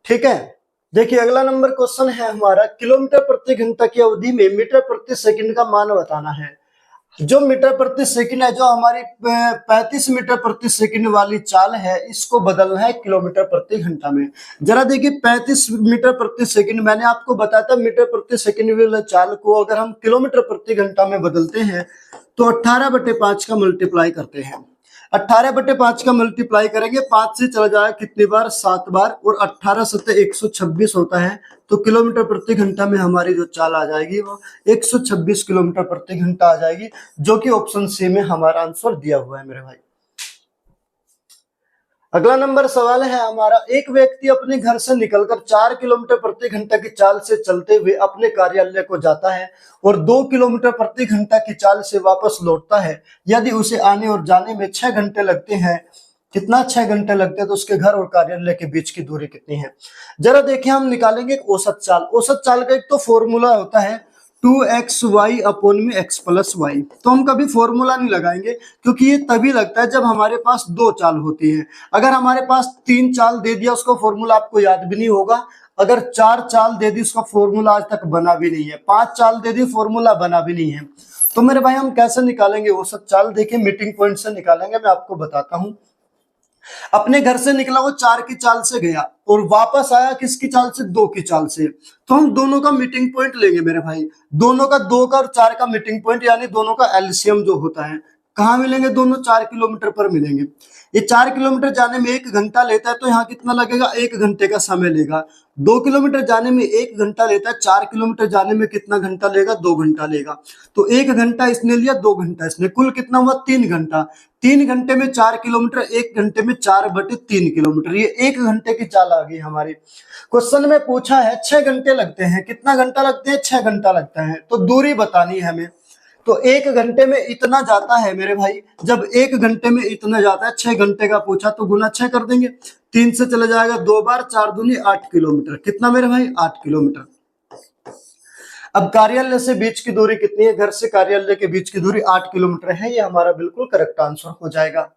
S1: ठीक है, देखिए अगला नंबर क्वेश्चन है हमारा, किलोमीटर प्रति घंटा की अवधि में मीटर प्रति सेकंड का मान बताना है। जो मीटर प्रति सेकंड है, जो हमारी 35 मीटर प्रति सेकंड वाली चाल है, इसको बदलना है किलोमीटर प्रति घंटा में। जरा देखिए 35 मीटर प्रति सेकंड, मैंने आपको बताया था मीटर प्रति सेकंड वाली चाल को अगर हम किलोमीटर प्रति घंटा में बदलते हैं तो 18 बटे 5 का मल्टीप्लाई करते हैं। 18 बटे 5 का मल्टीप्लाई करेंगे, 5 से चला जाएगा कितनी बार? 7 बार, और 18 सत्ते 126 होता है। तो किलोमीटर प्रति घंटा में हमारी जो चाल आ जाएगी वो 126 किलोमीटर प्रति घंटा आ जाएगी, जो कि ऑप्शन सी में हमारा आंसर दिया हुआ है मेरे भाई। अगला नंबर सवाल है हमारा, एक व्यक्ति अपने घर से निकलकर 4 किलोमीटर प्रति घंटा की चाल से चलते हुए अपने कार्यालय को जाता है और 2 किलोमीटर प्रति घंटा की चाल से वापस लौटता है। यदि उसे आने और जाने में 6 घंटे लगते हैं, कितना? 6 घंटे लगते हैं, तो उसके घर और कार्यालय के बीच की दूरी कितनी है? जरा देखिए, हम निकालेंगे एक औसत चाल। औसत चाल का एक तो फॉर्मूला होता है 2xy अपॉन में x प्लस वाई। तो हम कभी फॉर्मूला नहीं लगाएंगे, क्योंकि ये तभी लगता है जब हमारे पास 2 चाल होती है। अगर हमारे पास 3 चाल दे दिया, उसका फॉर्मूला आपको याद भी नहीं होगा। अगर 4 चाल दे दी, उसका फॉर्मूला आज तक बना भी नहीं है। 5 चाल दे दी, फॉर्मूला बना भी नहीं है। तो मेरे भाई हम कैसे निकालेंगे औसत चाल? देखिए मीटिंग पॉइंट से निकालेंगे, मैं आपको बताता हूं। अपने घर से निकला वो 4 की चाल से गया और वापस आया किसकी चाल से? 2 की चाल से। तो हम दोनों का मीटिंग पॉइंट लेंगे मेरे भाई। दोनों का 2 का और 4 का मीटिंग पॉइंट, यानी दोनों का एलसीएम जो होता है, कहाँ मिलेंगे? दोनों 4 किलोमीटर पर मिलेंगे। ये 4 किलोमीटर जाने में 1 घंटा लेता है, तो यहाँ कितना लगेगा? 1 घंटे का समय लेगा। 2 किलोमीटर जाने में 1 घंटा लेता है, 4 किलोमीटर जाने में कितना घंटा लेगा? 2 घंटा लेगा। तो 1 घंटा इसने लिया, 2 घंटा इसने, कुल कितना हुआ? 3 घंटा। 3 घंटे में 4 किलोमीटर, 1 घंटे में 4 बटे 3 किलोमीटर, ये 1 घंटे की चाल आ गई हमारी। क्वेश्चन में पूछा है 6 घंटे लगते हैं। कितना घंटा लगते हैं? 6 घंटा लगता है। तो दूरी बतानी है हमें। तो 1 घंटे में इतना जाता है मेरे भाई। जब 1 घंटे में इतना जाता है, 6 घंटे का पूछा तो गुना 6 कर देंगे। 3 से चला जाएगा 2 बार, 4 दूनी 8 किलोमीटर। कितना मेरे भाई? 8 किलोमीटर। अब कार्यालय से बीच की दूरी कितनी है? घर से कार्यालय के बीच की दूरी 8 किलोमीटर है। ये हमारा बिल्कुल करेक्ट आंसर हो जाएगा।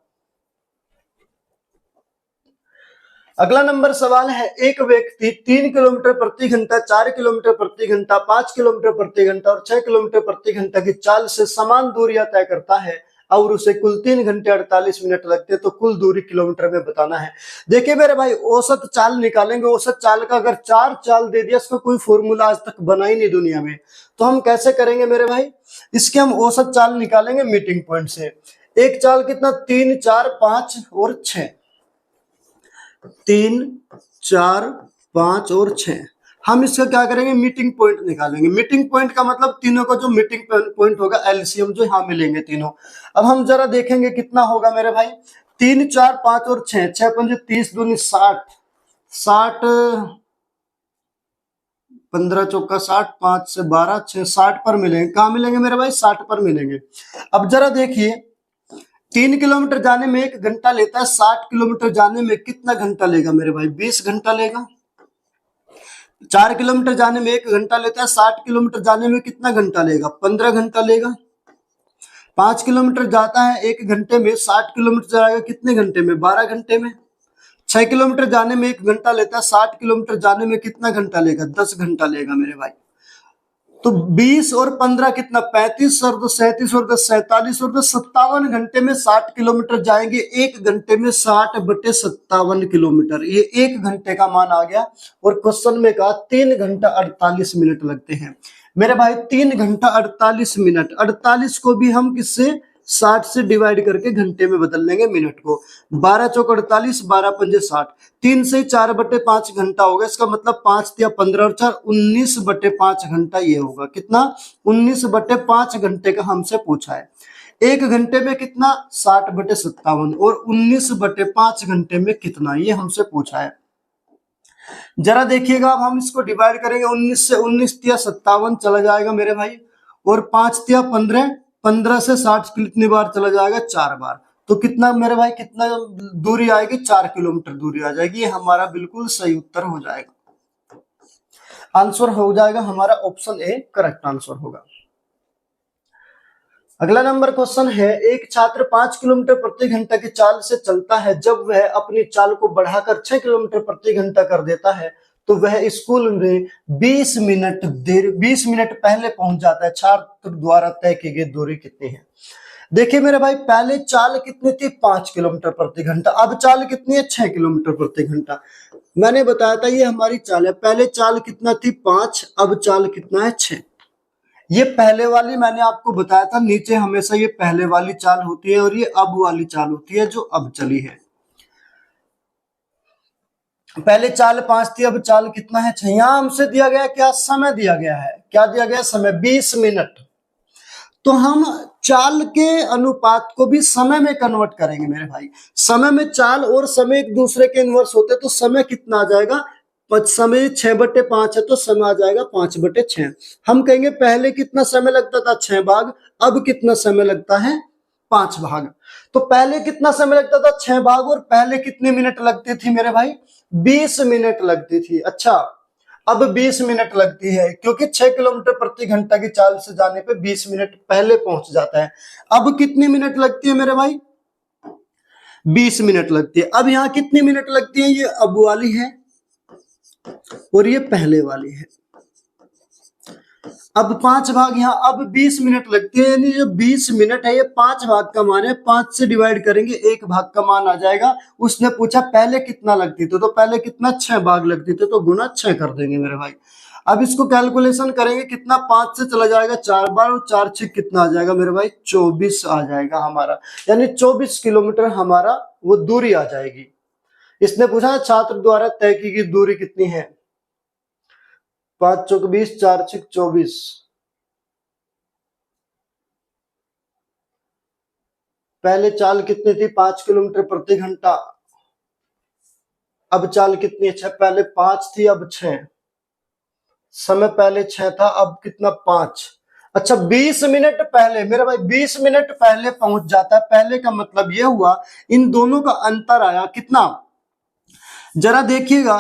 S1: अगला नंबर सवाल है, एक व्यक्ति 3 किलोमीटर प्रति घंटा, 4 किलोमीटर प्रति घंटा, 5 किलोमीटर प्रति घंटा और 6 किलोमीटर प्रति घंटा की चाल से समान दूरियां तय करता है और उसे कुल 3 घंटे 48 मिनट लगते हैं। तो कुल दूरी किलोमीटर में बताना है। देखिए मेरे भाई, औसत चाल निकालेंगे। औसत चाल का अगर 4 चाल दे दिया, इसका कोई फॉर्मूला आज तक बना ही नहीं दुनिया में। तो हम कैसे करेंगे मेरे भाई? इसके हम औसत चाल निकालेंगे मीटिंग पॉइंट से। एक चाल कितना? 3, 4, 5 और 6। 3, 4, 5 और 6। हम इसका क्या करेंगे? मीटिंग पॉइंट निकालेंगे। मीटिंग पॉइंट का मतलब तीनों का जो मीटिंग पॉइंट होगा, एलसीएम जो यहां मिलेंगे तीनों। अब हम जरा देखेंगे कितना होगा मेरे भाई। 3, 4, 5 और 6, 6 पंजे 30, दूनी 60, 15 चौका 60, 5 से 12, 6, 60 पर मिलेंगे। कहाँ मिलेंगे मेरे भाई? 60 पर मिलेंगे। अब जरा देखिए, 3 किलोमीटर जाने में 1 घंटा लेता है, 60 किलोमीटर जाने में कितना घंटा लेगा मेरे भाई? 20 घंटा लेगा। 4 किलोमीटर जाने में 1 घंटा लेता है, 60 किलोमीटर जाने में कितना घंटा लेगा? 15 घंटा लेगा। 5 किलोमीटर जाता है 1 घंटे में, 60 किलोमीटर जाएगा कितने घंटे में? 12 घंटे में। 6 किलोमीटर जाने में 1 घंटा लेता है, 60 किलोमीटर जाने में कितना घंटा लेगा? 10 घंटा लेगा मेरे भाई। तो 20 और 15 कितना, 35 और 2 37 और 10 47 और 10 57 घंटे में 60 किलोमीटर जाएंगे। एक घंटे में 60/57 किलोमीटर, ये एक घंटे का मान आ गया। और क्वेश्चन में कहा 3 घंटा 48 मिनट लगते हैं। मेरे भाई 3 घंटा 48 मिनट, 48 को भी हम किससे 60 से डिवाइड करके घंटे में बदल लेंगे मिनट को। 12 चौक 48, 12 पंजे 60, 3 से 4/5 घंटा होगा। इसका मतलब 5 या 15 और 4 19/5 घंटा ये होगा। कितना, 19/5 घंटे का हमसे पूछा है। एक घंटे में कितना, 60/57 और 19/5 घंटे में कितना, ये हमसे पूछा है। जरा देखिएगा, अब हम इसको डिवाइड करेंगे। 19 से 19 या 57 चला जाएगा मेरे भाई, और 5 या 15, 15 से 60 कितनी बार चला जाएगा, 4 बार। तो कितना मेरे भाई, कितना दूरी आएगी, 4 किलोमीटर दूरी आ जाएगी। ये हमारा बिल्कुल सही उत्तर हो जाएगा। आंसर हो जाएगा हमारा ऑप्शन ए करेक्ट आंसर होगा। अगला नंबर क्वेश्चन है, एक छात्र 5 किलोमीटर प्रति घंटा की चाल से चलता है। जब वह अपनी चाल को बढ़ाकर 6 किलोमीटर प्रति घंटा कर देता है तो वह स्कूल में 20 मिनट पहले पहुंच जाता है। छात्र द्वारा तय की गई दूरी कितनी है? देखिए मेरे भाई, पहले चाल कितनी थी, 5 किलोमीटर प्रति घंटा। अब चाल कितनी है, 6 किलोमीटर प्रति घंटा। मैंने बताया था ये हमारी चाल है। पहले चाल कितना थी, 5, अब चाल कितना है, 6। ये पहले वाली मैंने आपको बताया था, नीचे हमेशा ये पहले वाली चाल होती है और ये अब वाली चाल होती है जो अब चली है। पहले चाल 5 थी, अब चाल कितना है, 6। यहां हमसे दिया गया क्या, समय दिया गया है। क्या दिया गया, समय 20 मिनट। तो हम चाल के अनुपात को भी समय में कन्वर्ट करेंगे मेरे भाई। समय में चाल और समय एक दूसरे के इनवर्स होते, तो समय कितना आ जाएगा, समय 6/5 है तो समय आ जाएगा 5/6। हम कहेंगे पहले कितना समय लगता था, 6 भाग, अब कितना समय लगता है, 5 भाग। तो पहले कितना समय लगता था, 6 भाग, और पहले कितने मिनट लगती थी मेरे भाई, 20 मिनट लगती थी। अच्छा, अब 20 मिनट लगती है, क्योंकि 6 किलोमीटर प्रति घंटा की चाल से जाने पे 20 मिनट पहले पहुंच जाता है। अब कितनी मिनट लगती है मेरे भाई, 20 मिनट लगती है। अब यहाँ कितनी मिनट लगती है, ये अब वाली है और ये पहले वाली है। अब 5 भाग यहाँ, अब 20 मिनट लगती है, यानी जो 20 मिनट है ये 5 भाग का मान है। 5 से डिवाइड करेंगे, 1 भाग का मान आ जाएगा। उसने पूछा पहले कितना लगती थी, तो पहले कितना, 6 भाग लगती थी, तो गुना 6 कर देंगे मेरे भाई। अब इसको कैलकुलेशन करेंगे, कितना, 5 से चला जाएगा 4 बार, और 4 6 कितना आ जाएगा मेरे भाई, 24 आ जाएगा हमारा। यानी 24 किलोमीटर हमारा वो दूरी आ जाएगी। इसने पूछा छात्र द्वारा तय की गई दूरी कितनी है, 5 चौक 20, 4 6 24। पहले चाल कितनी थी, 5 किलोमीटर प्रति घंटा। अब चाल कितनी है, 6। पहले 5 थी, अब 6। समय पहले 6 था, अब कितना, 5। अच्छा, 20 मिनट पहले मेरे भाई, 20 मिनट पहले पहुंच जाता है। पहले का मतलब यह हुआ इन दोनों का अंतर आया कितना, जरा देखिएगा।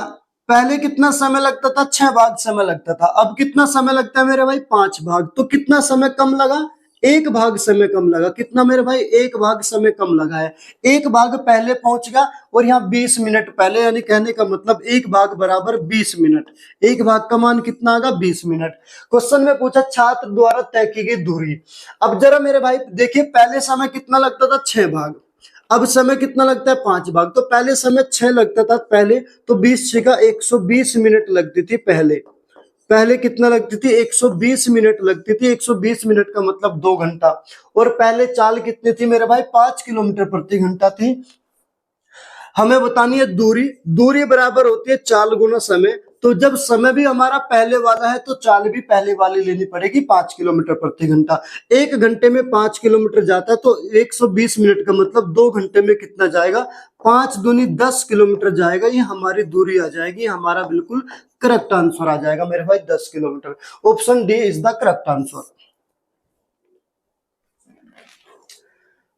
S1: पहले कितना समय लगता था, 6 भाग समय लगता था। अब कितना समय लगता है मेरे भाई, 5 भाग। तो कितना समय कम लगा, 1 भाग समय कम लगा। कितना मेरे भाई, 1 भाग समय कम लगा है। 1 भाग पहले पहुंच गया, और यहाँ 20 मिनट पहले, यानी कहने का मतलब 1 भाग बराबर 20 मिनट। 1 भाग का मान कितना आगा, 20 मिनट। क्वेश्चन में पूछा छात्र द्वारा तय की गई दूरी। अब जरा मेरे भाई देखिए, पहले समय कितना लगता था, 6 भाग। अब समय कितना लगता है, 5 भाग। तो पहले समय 6 लगता था पहले, तो 20 6 का 120 मिनट लगती थी पहले। पहले कितना लगती थी, 120 मिनट लगती थी। 120 मिनट का मतलब 2 घंटा। और पहले चाल कितनी थी मेरे भाई, 5 किलोमीटर प्रति घंटा थी। हमें बतानी है दूरी। दूरी बराबर होती है चाल गुना समय। तो जब समय भी हमारा पहले वाला है तो चाल भी पहले वाली लेनी पड़ेगी, 5 किलोमीटर प्रति घंटा। 1 घंटे में 5 किलोमीटर जाता है, तो 120 मिनट का मतलब 2 घंटे में कितना जाएगा, 5 दूनी 10 किलोमीटर जाएगा। ये हमारी दूरी आ जाएगी। हमारा बिल्कुल करेक्ट आंसर आ जाएगा मेरे भाई, 10 kilometre. Option D is the correct answer.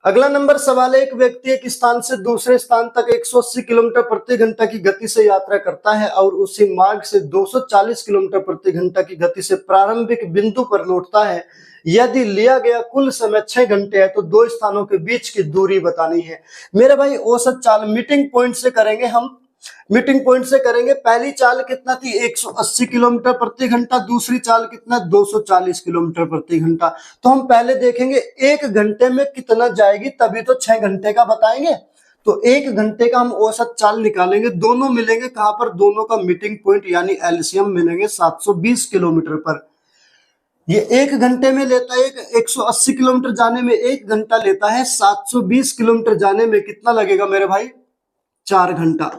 S1: अगला नंबर सवाल है, एक व्यक्ति एक स्थान से दूसरे स्थान तक 180 किलोमीटर प्रति घंटा की गति से यात्रा करता है और उसी मार्ग से 240 किलोमीटर प्रति घंटा की गति से प्रारंभिक बिंदु पर लौटता है। यदि लिया गया कुल समय 6 घंटे है तो 2 स्थानों के बीच की दूरी बतानी है। मेरे भाई औसत चाल मीटिंग पॉइंट से करेंगे हम। मीटिंग पॉइंट से करेंगे। पहली चाल कितना थी 180 किलोमीटर प्रति घंटा, दूसरी चाल कितना 240 किलोमीटर प्रति घंटा। तो हम पहले देखेंगे 1 घंटे में कितना जाएगी, तभी तो 6 घंटे का बताएंगे। तो 1 घंटे का हम औसत चाल निकालेंगे, दोनों मिलेंगे कहां पर, दोनों का मीटिंग पॉइंट यानी एलसीएम मिलेंगे 720 किलोमीटर पर। ये 1 घंटे में लेता है, 180 किलोमीटर जाने में 1 घंटा लेता है, 720 किलोमीटर जाने में कितना लगेगा मेरे भाई, 4 घंटा।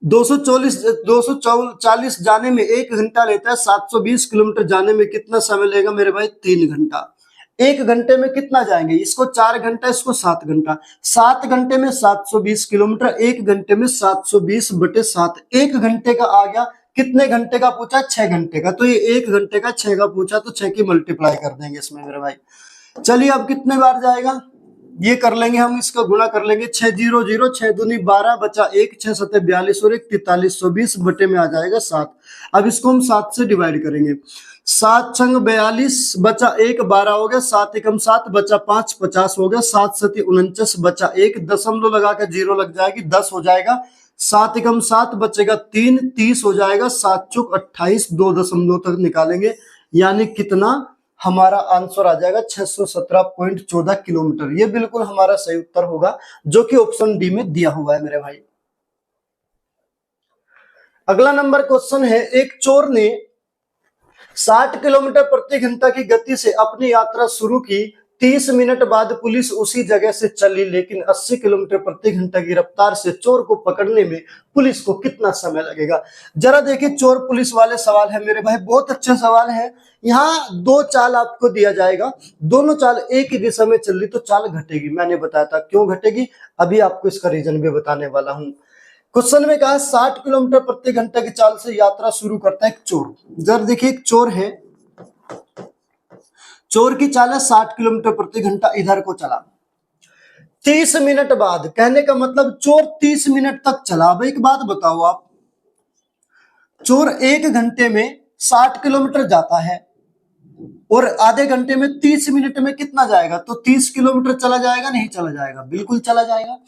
S1: 240 जाने में 1 घंटा लेता है, 720 किलोमीटर जाने में कितना समय लगेगा मेरे भाई, 3 घंटा। 1 घंटे में कितना जाएंगे, इसको 4 घंटा, इसको 7 घंटा। 7 घंटे में 720 किलोमीटर, 1 घंटे में 720/7। 1 घंटे का आ गया, कितने घंटे का पूछा, 6 घंटे का। तो ये 1 घंटे का 6 का पूछा, तो 6 की मल्टीप्लाई कर देंगे इसमें मेरे भाई। चलिए अब कितने बार जाएगा, ये कर लेंगे हम, इसका गुणा कर लेंगे। 6 0 0, 6 दूनी 12 बचा 1, 6 7 42 और 1 43, 120 बटे में आ जाएगा 7। अब इसको हम 7 से डिवाइड करेंगे। 7 छंग 42 बचा 1, 12 हो गया, 7 एकम 7 बचा 5, 50 हो गया, 7 सती 49 बचा 1, दशमलव लगा के 0 लग जाएगी, 10 हो जाएगा। 7 एकम 7 बचेगा 3, 30 हो जाएगा। 7 चौक 28, 2 दशमलव तक निकालेंगे, यानी कितना हमारा आंसर आ जाएगा 617.14 किलोमीटर। ये बिल्कुल हमारा सही उत्तर होगा, जो कि ऑप्शन डी में दिया हुआ है मेरे भाई। अगला नंबर क्वेश्चन है, एक चोर ने 60 किलोमीटर प्रति घंटा की गति से अपनी यात्रा शुरू की। 30 मिनट बाद पुलिस उसी जगह से चली, लेकिन 80 किलोमीटर प्रति घंटा की रफ्तार से चोर को पकड़ने में पुलिस को कितना समय लगेगा। जरा देखिए, चोर पुलिस वाले सवाल है मेरे भाई, बहुत अच्छे सवाल है। यहाँ 2 चाल आपको दिया जाएगा, दोनों चाल एक ही दिशा में चल रही तो चाल घटेगी। मैंने बताया था क्यों घटेगी, अभी आपको इसका रीजन भी बताने वाला हूं। क्वेश्चन में कहा 60 किलोमीटर प्रति घंटा की चाल से यात्रा शुरू करता है एक चोर। जरा देखिए, एक चोर है, चोर की चाल है 60 किलोमीटर प्रति घंटा, इधर को चला। 30 मिनट बाद, कहने का मतलब चोर 30 मिनट तक चला। अब एक बात बताओ आप, चोर 1 घंटे में 60 किलोमीटर जाता है और आधे घंटे में 30 मिनट में कितना जाएगा, तो 30 किलोमीटर चला जाएगा, नहीं चला जाएगा, बिल्कुल चला जाएगा।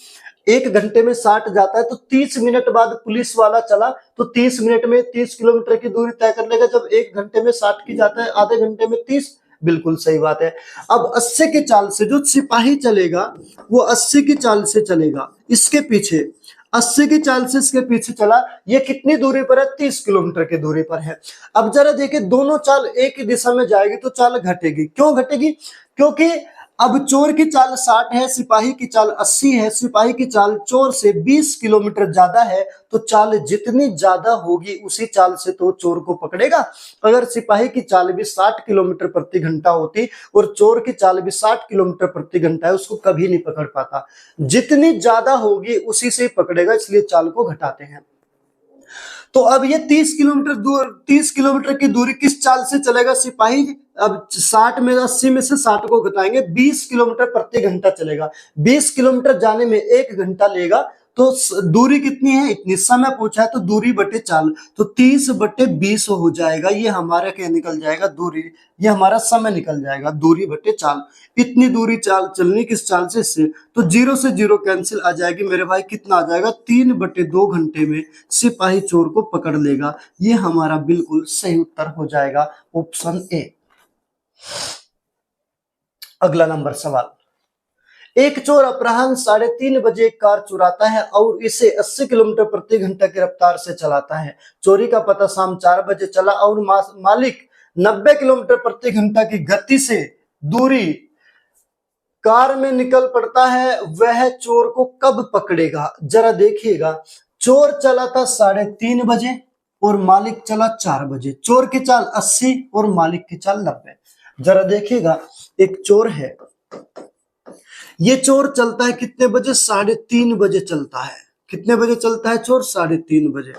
S1: 1 घंटे में 60 जाता है, तो 30 मिनट बाद पुलिस वाला चला तो 30 मिनट में 30 किलोमीटर की दूरी तय कर लेगा। जब 1 घंटे में 60 की जाता है, आधे घंटे में 30, बिल्कुल सही बात है। अब 80 की चाल से जो सिपाही चलेगा वो 80 की चाल से चलेगा, इसके पीछे 80 की चाल से इसके पीछे चला। ये कितनी दूरी पर है, 30 किलोमीटर की दूरी पर है। अब जरा देखिए, दोनों चाल एक ही दिशा में जाएगी तो चाल घटेगी। क्यों घटेगी, क्योंकि अब चोर की चाल 60 है, सिपाही की चाल 80 है। सिपाही की चाल चोर से 20 किलोमीटर ज्यादा है, तो चाल जितनी ज्यादा होगी उसी चाल से तो चोर को पकड़ेगा। अगर सिपाही की चाल भी 60 किलोमीटर प्रति घंटा होती और चोर की चाल भी 60 किलोमीटर प्रति घंटा है, उसको कभी नहीं पकड़ पाता। जितनी ज्यादा होगी उसी से पकड़ेगा, इसलिए चाल को घटाते हैं। तो अब ये 30 किलोमीटर की दूरी किस चाल से चलेगा सिपाही। अब 60 में 80 में से 60 को घटाएंगे, 20 किलोमीटर प्रति घंटा चलेगा। 20 किलोमीटर जाने में 1 घंटा लेगा, तो दूरी कितनी है, इतनी। समय पूछा है तो दूरी बटे चाल, तो 30/20 हो जाएगा। ये हमारा क्या निकल जाएगा, दूरी, ये हमारा समय निकल जाएगा, दूरी बटे चाल। इतनी दूरी चाल चलनी किस चाल से, इससे, तो 0 से 0 कैंसिल आ जाएगी मेरे भाई। कितना आ जाएगा, 3/2 घंटे में सिपाही चोर को पकड़ लेगा। ये हमारा बिल्कुल सही उत्तर हो जाएगा, ऑप्शन ए। अगला नंबर सवाल, एक चोर अपराह्न 3:30 बजे एक कार चुराता है और इसे 80 किलोमीटर प्रति घंटा की रफ्तार से चलाता है। चोरी का पता शाम 4 बजे चला और मालिक 90 किलोमीटर प्रति घंटा की गति से दूरी कार में निकल पड़ता है। वह चोर को कब पकड़ेगा। जरा देखिएगा, चोर चला था 3:30 बजे और मालिक चला 4 बजे। चोर की चाल 80 और मालिक की चाल 90। जरा देखिएगा, एक चोर है, ये चोर चलता है कितने बजे, 3:30 बजे चलता है। कितने बजे चलता है चोर, 3:30 बजे।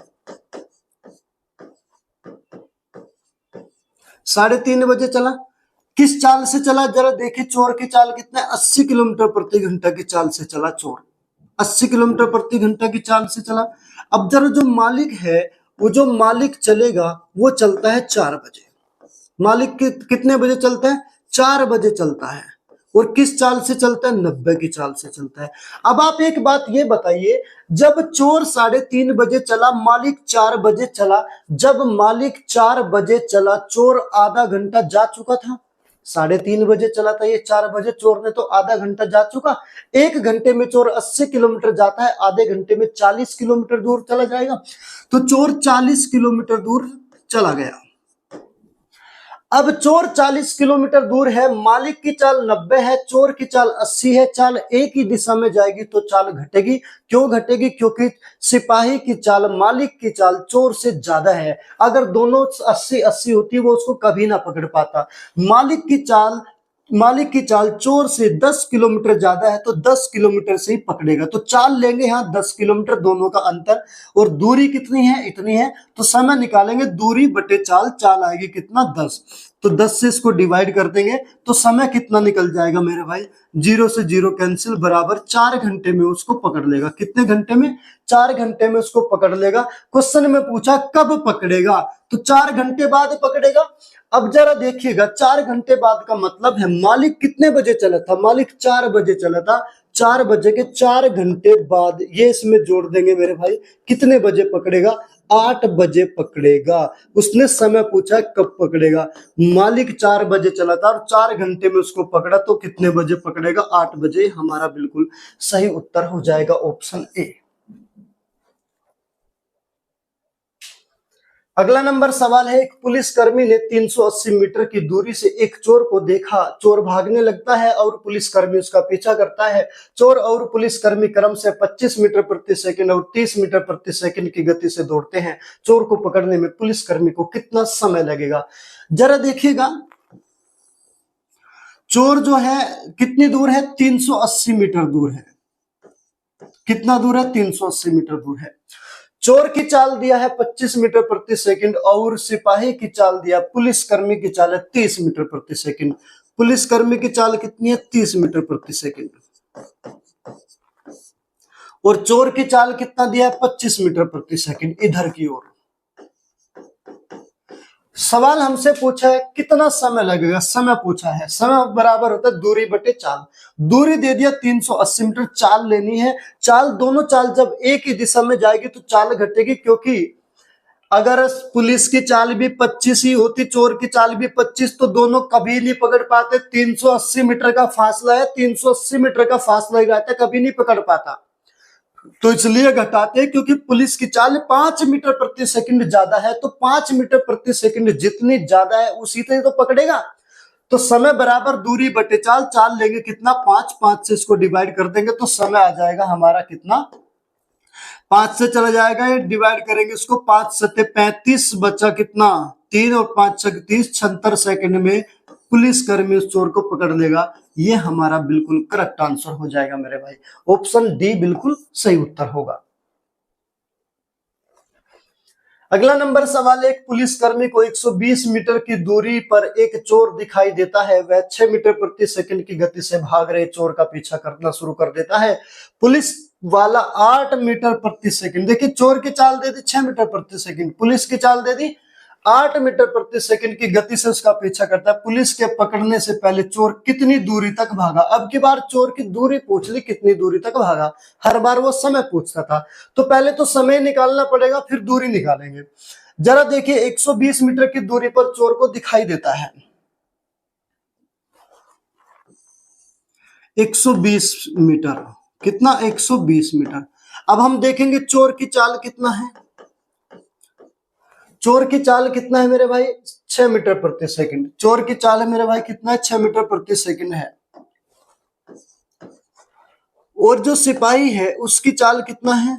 S1: 3:30 बजे चला, किस चाल से चला, जरा देखिए चोर की चाल कितना है, 80 किलोमीटर प्रति घंटा की चाल से चला चोर। 80 किलोमीटर प्रति घंटा की चाल से चला। अब जरा जो मालिक है, वो जो मालिक चलेगा वो चलता है 4 बजे। मालिक कितने बजे चलता है, 4 बजे चलता है। और किस चाल से चलता है, 90 की चाल से चलता है। अब आप एक बात ये बताइए, जब चोर 3:30 बजे चला, मालिक 4 बजे चला, जब मालिक 4 बजे चला, चोर आधा घंटा जा चुका था। 3:30 बजे चला था ये, 4 बजे चोर ने तो आधा घंटा जा चुका। 1 घंटे में चोर 80 किलोमीटर जाता है, आधे घंटे में 40 किलोमीटर दूर चला जाएगा। तो चोर 40 किलोमीटर दूर चला गया। अब चोर 40 किलोमीटर दूर है, मालिक की चाल 90 है, चोर की चाल 80 है, चाल एक ही दिशा में जाएगी तो चाल घटेगी। क्यों घटेगी? क्योंकि सिपाही की चाल मालिक की चाल चोर से ज्यादा है। अगर दोनों 80-80 होती वो उसको कभी ना पकड़ पाता। मालिक की चाल चोर से 10 किलोमीटर ज्यादा है तो 10 किलोमीटर से ही पकड़ेगा। तो चाल लेंगे यहाँ 10 किलोमीटर, दोनों का अंतर, और दूरी कितनी है, इतनी है। तो समय निकालेंगे, दूरी बटे चाल, चाल आएगी कितना, 10। तो 10 से इसको डिवाइड कर देंगे तो समय कितना निकल जाएगा मेरे भाई, 0 से 0 कैंसिल, बराबर 4 घंटे में उसको पकड़ लेगा। कितने घंटे में? 4 घंटे में उसको पकड़ लेगा। क्वेश्चन में पूछा कब पकड़ेगा, तो 4 घंटे बाद पकड़ेगा। अब जरा देखिएगा, 4 घंटे बाद का मतलब है मालिक कितने बजे चला था, मालिक 4 बजे चला था, 4 बजे के 4 घंटे बाद, ये इसमें जोड़ देंगे मेरे भाई, कितने बजे पकड़ेगा, 8 बजे पकड़ेगा। उसने समय पूछा कब पकड़ेगा, मालिक 4 बजे चला था और 4 घंटे में उसको पकड़ा, तो कितने बजे पकड़ेगा, 8 बजे। हमारा बिल्कुल सही उत्तर हो जाएगा ऑप्शन ए। अगला नंबर सवाल है, एक पुलिसकर्मी ने 380 मीटर की दूरी से एक चोर को देखा। चोर भागने लगता है और पुलिसकर्मी उसका पीछा करता है। चोर और पुलिसकर्मी क्रम से 25 मीटर प्रति सेकंड और 30 मीटर प्रति सेकंड की गति से दौड़ते हैं। चोर को पकड़ने में पुलिसकर्मी को कितना समय लगेगा? जरा देखिएगा, चोर जो है कितनी दूर है, 380 मीटर दूर है। कितना दूर है, 380 मीटर दूर है। चोर की चाल दिया है 25 मीटर प्रति सेकंड और सिपाही की चाल दिया, पुलिसकर्मी की चाल है 30 मीटर प्रति सेकंड। पुलिसकर्मी की चाल कितनी है, 30 मीटर प्रति सेकंड, और चोर की चाल कितना दिया है, 25 मीटर प्रति सेकंड इधर की ओर। सवाल हमसे पूछा है कितना समय लगेगा, समय पूछा है, समय बराबर होता है दूरी बटे चाल। दूरी दे दिया 380 मीटर, चाल लेनी है। चाल, दोनों चाल जब एक ही दिशा में जाएगी तो चाल घटेगी, क्योंकि अगर पुलिस की चाल भी 25 ही होती, चोर की चाल भी 25, तो दोनों कभी नहीं पकड़ पाते। 380 मीटर का फासला है, 380 मीटर का फासला ही रहता है, कभी नहीं पकड़ पाता। तो इसलिए घटाते हैं क्योंकि पुलिस की चाल 5 मीटर प्रति सेकंड ज्यादा है, तो 5 मीटर प्रति सेकंड जितनी ज्यादा है उसी से तो पकड़ेगा। तो समय बराबर दूरी बटे चाल, चाल लेंगे कितना, 5, 5 से इसको डिवाइड कर देंगे तो समय आ जाएगा हमारा कितना, 5 से चला जाएगा, ये डिवाइड करेंगे इसको, 5 सत्ते 35, बचा कितना, 3 और 5 छक 30, 76 सेकंड में पुलिसकर्मी उस चोर को पकड़ लेगा। ये हमारा बिल्कुल करेक्ट आंसर हो जाएगा मेरे भाई, ऑप्शन डी बिल्कुल सही उत्तर होगा। अगला नंबर सवाल है, एक पुलिसकर्मी को 120 मीटर की दूरी पर एक चोर दिखाई देता है। वह 6 मीटर प्रति सेकंड की गति से भाग रहे चोर का पीछा करना शुरू कर देता है। पुलिस वाला 8 मीटर प्रति सेकंड, देखिए चोर की चाल दे दी 6 मीटर प्रति सेकंड, पुलिस की चाल दे दी 8 मीटर प्रति सेकंड की गति से उसका पीछा करता है। पुलिस के पकड़ने से पहले चोर कितनी दूरी तक भागा? अब की बार चोर की दूरी पूछ ली, कितनी दूरी तक भागा, हर बार वो समय पूछता था। तो पहले तो समय निकालना पड़ेगा, फिर दूरी निकालेंगे। जरा देखिए, 120 मीटर की दूरी पर चोर को दिखाई देता है, 120 मीटर, कितना, 120 मीटर। अब हम देखेंगे चोर की चाल कितना है, चोर की चाल कितना है मेरे भाई, 6 मीटर प्रति सेकंड। चोर की चाल है मेरे भाई कितना है, 6 मीटर प्रति सेकंड है। और जो सिपाही है उसकी चाल कितना है,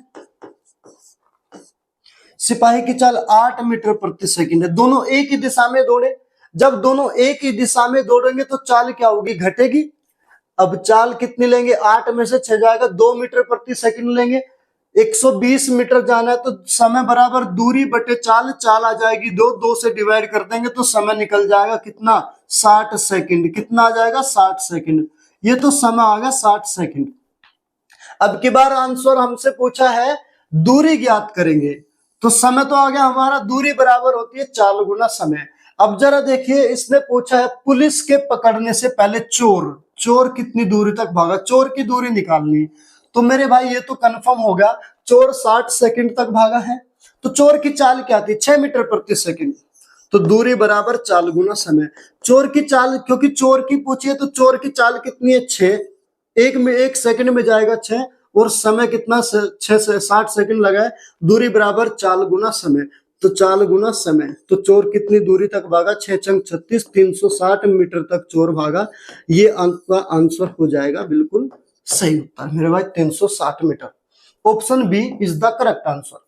S1: सिपाही की चाल 8 मीटर प्रति सेकंड है। दोनों एक ही दिशा में दौड़े, जब दोनों एक ही दिशा में दौड़ेंगे तो चाल क्या होगी, घटेगी। अब चाल कितनी लेंगे, 8 में से 6 जाएगा, 2 मीटर प्रति सेकंड लेंगे। 120 मीटर जाना है तो समय बराबर दूरी बटे चाल, चाल आ जाएगी 2, 2 से डिवाइड कर देंगे तो समय निकल जाएगा कितना, 60 सेकंड। कितना आ जाएगा, 60 सेकंड। ये तो समय आ गया 60 सेकंड। अब की बार आंसर हमसे पूछा है दूरी ज्ञात करेंगे, तो समय तो आ गया हमारा, दूरी बराबर होती है चाल गुना समय। अब जरा देखिए, इसने पूछा है पुलिस के पकड़ने से पहले चोर, चोर कितनी दूरी तक भागा, चोर की दूरी निकालनी। तो मेरे भाई ये तो कंफर्म हो गया, चोर 60 सेकंड तक भागा है। तो चोर की चाल क्या थी, 6 मीटर प्रति सेकंड। तो दूरी बराबर चाल गुना समय। चोर की चाल, क्योंकि चोर की पूछी है तो चोर की चाल कितनी है, 6। एक सेकंड में जाएगा 6, और समय कितना, 6 से 60 सेकंड लगा है। दूरी बराबर चाल गुना समय। तो चाल गुना समय, तो चोर कितनी दूरी तक भागा, 6 चंग 36, 360 मीटर तक चोर भागा। ये अंक का आंसर हो जाएगा बिल्कुल सही उत्तर मेरे भाई, 360 metre. Option b is the correct answer.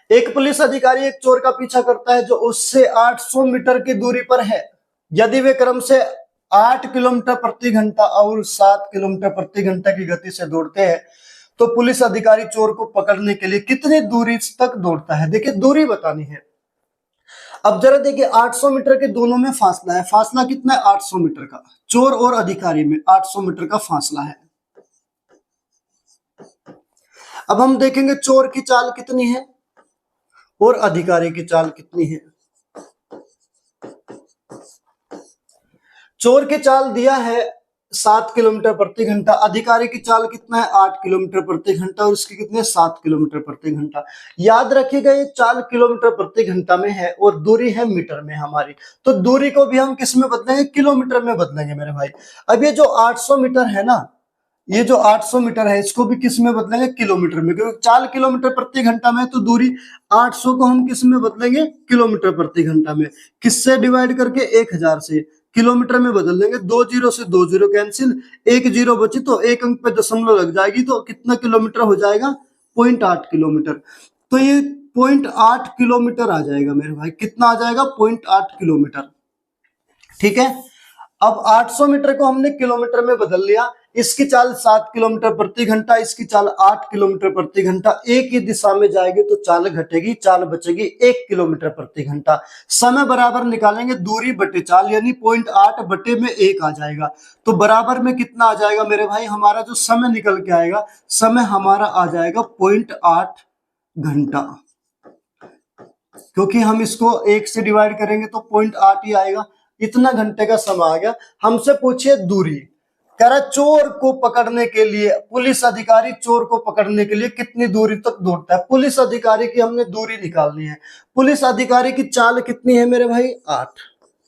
S1: एक पुलिस अधिकारी एक चोर का पीछा करता है जो उससे 800 मीटर की दूरी पर है। यदि वे क्रम से 8 किलोमीटर प्रति घंटा और 7 किलोमीटर प्रति घंटा की गति से दौड़ते हैं, तो पुलिस अधिकारी चोर को पकड़ने के लिए कितनी दूरी तक दौड़ता है। देखिए दूरी बतानी है। अब जरा देखिए 800 मीटर के दोनों में फासला है। फासला कितना है, 800 मीटर का। चोर और अधिकारी में 800 मीटर का फासला है। अब हम देखेंगे चोर की चाल कितनी है और अधिकारी की चाल कितनी है। चोर की चाल दिया है 7 किलोमीटर प्रति घंटा, अधिकारी की चाल कितना है, 8 किलोमीटर प्रति घंटा, और उसकी कितने, 7 किलोमीटर प्रति घंटा। याद रखिएगा ये चाल किलोमीटर प्रति घंटा में है और दूरी है मीटर में हमारी। तो दूरी को भी हम किस में बदलेंगे, किलोमीटर में बदलेंगे मेरे भाई। अब ये जो 800 मीटर है ना, ये जो 800 मीटर है इसको भी किस में बदलेंगे, किलोमीटर में, क्योंकि 4 किलोमीटर प्रति घंटा में, तो दूरी 800 को हम किस में बदलेंगे, किलोमीटर प्रति घंटा में। किससे डिवाइड करके, 1000 से। किलोमीटर में बदल देंगे, 2 जीरो से 2 जीरो कैंसिल, 1 जीरो बची तो एक अंक पे दशमलव लग जाएगी, तो कितना किलोमीटर हो जाएगा, 0.8 किलोमीटर। तो ये 0.8 किलोमीटर आ जाएगा मेरे भाई। कितना आ जाएगा, 0.8 किलोमीटर। ठीक है। अब 800 मीटर को हमने किलोमीटर में बदल लिया। इसकी चाल 7 किलोमीटर प्रति घंटा, इसकी चाल 8 किलोमीटर प्रति घंटा। एक ही दिशा में जाएगी तो चाल घटेगी, चाल बचेगी 1 किलोमीटर प्रति घंटा। समय बराबर निकालेंगे, दूरी बटे चाल, यानी 0.8 बटे में 1 आ जाएगा। तो बराबर में कितना आ जाएगा मेरे भाई, हमारा जो समय निकल के आएगा, समय हमारा आ जाएगा 0.8 घंटा। क्योंकि हम इसको 1 से डिवाइड करेंगे तो 0.8 ही आएगा। इतना घंटे का समय आ गया। हमसे पूछिए दूरी, कह रहा चोर को पकड़ने के लिए, पुलिस अधिकारी चोर को पकड़ने के लिए कितनी दूरी तक दौड़ता है। पुलिस अधिकारी की हमने दूरी निकालनी है। पुलिस अधिकारी की चाल कितनी है मेरे भाई, 8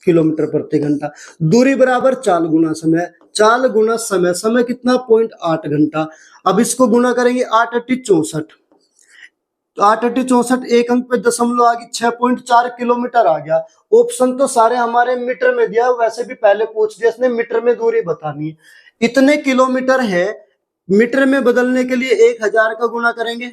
S1: किलोमीटर प्रति घंटा। दूरी बराबर चाल गुना समय, चाल गुना समय, समय कितना, 0.8 घंटा। अब इसको गुना करेंगे, 8 8 64, तो 8 8 64, एक अंक पे दशमलव आ गई, 6.4 किलोमीटर आ गया। ऑप्शन तो सारे हमारे मीटर में दिया, वैसे भी पहले पूछ दिया इसने, मीटर में दूरी बतानी है। इतने किलोमीटर है, मीटर में बदलने के लिए 1000 का गुना करेंगे।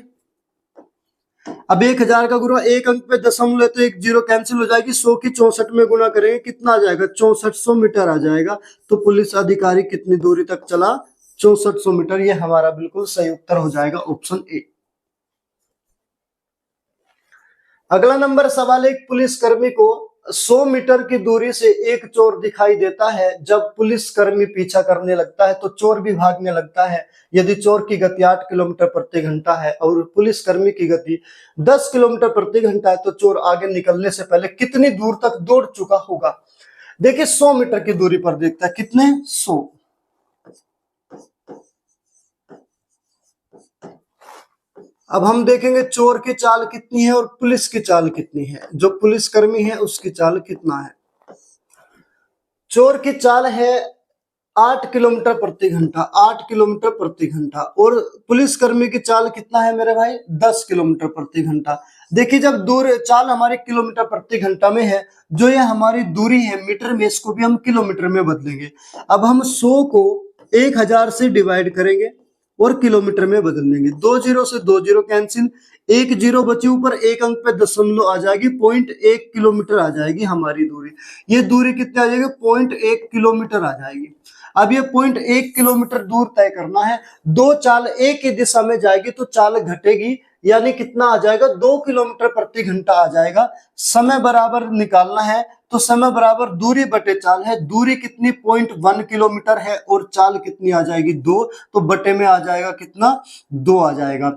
S1: अब 1000 का गुना, एक अंक पे दशमलव तो एक जीरो कैंसिल हो जाएगी, 100 की 64 में गुना करेंगे, कितना आ जाएगा, 6400 मीटर आ जाएगा। तो पुलिस अधिकारी कितनी दूरी तक चला, 6400 मीटर। ये हमारा बिल्कुल सही उत्तर हो जाएगा, ऑप्शन ए। अगला नंबर सवाल, एक पुलिसकर्मी को 100 मीटर की दूरी से एक चोर दिखाई देता है। जब पुलिसकर्मी पीछा करने लगता है तो चोर भी भागने लगता है। यदि चोर की गति 8 किलोमीटर प्रति घंटा है और पुलिसकर्मी की गति 10 किलोमीटर प्रति घंटा है, तो चोर आगे निकलने से पहले कितनी दूर तक दौड़ चुका होगा। देखिए 100 मीटर की दूरी पर देखता है, कितने, 100। अब हम देखेंगे चोर की चाल कितनी है और पुलिस की चाल कितनी है। जो पुलिसकर्मी है उसकी चाल कितना है, चोर की चाल है 8 किलोमीटर प्रति घंटा, 8 किलोमीटर प्रति घंटा, और पुलिसकर्मी की चाल कितना है मेरे भाई, 10 किलोमीटर प्रति घंटा। देखिए जब दूर चाल हमारी किलोमीटर प्रति घंटा में है, जो ये हमारी दूरी है मीटर में, इसको भी हम किलोमीटर में बदलेंगे। अब हम 100 को 1000 से डिवाइड करेंगे और किलोमीटर में बदल देंगे, 2 जीरो से 2 जीरो कैंसिल, 1 जीरो बची, ऊपर एक अंक पे दशमलव आ जाएगी, 0.1 किलोमीटर आ जाएगी हमारी दूरी। ये दूरी कितनी आ जाएगी, 0.1 किलोमीटर आ जाएगी। अब ये 0.1 किलोमीटर दूर तय करना है। दो चाल एक ही दिशा में जाएगी तो चाल घटेगी, यानी कितना आ जाएगा, 2 किलोमीटर प्रति घंटा आ जाएगा। समय बराबर निकालना है तो समय बराबर दूरी बटे चाल है। दूरी कितनी 0.1 किलोमीटर है और चाल कितनी आ जाएगी 2, तो बटे में आ जाएगा कितना 2 आ जाएगा।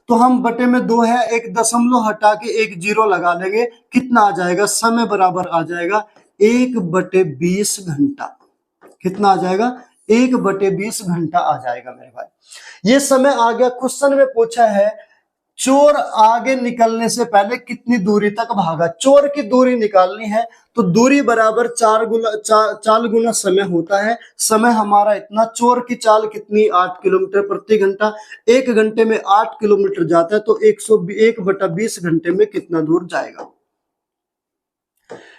S1: तो हम बटे में 2 है, एक दशमलव हटा के एक जीरो लगा लेंगे, कितना आ जाएगा, समय बराबर आ जाएगा 1/20 घंटा। कितना आ जाएगा, 1/20 घंटा आ जाएगा मेरे भाई। ये समय आ गया। क्वेश्चन में पूछा है चोर आगे निकलने से पहले कितनी दूरी तक भागा। चोर की दूरी निकालनी है तो दूरी बराबर चाल गुना समय होता है। समय हमारा इतना, चोर की चाल कितनी 8 किलोमीटर प्रति घंटा, 1 घंटे में 8 किलोमीटर जाता है तो 101/20 घंटे में कितना दूर जाएगा।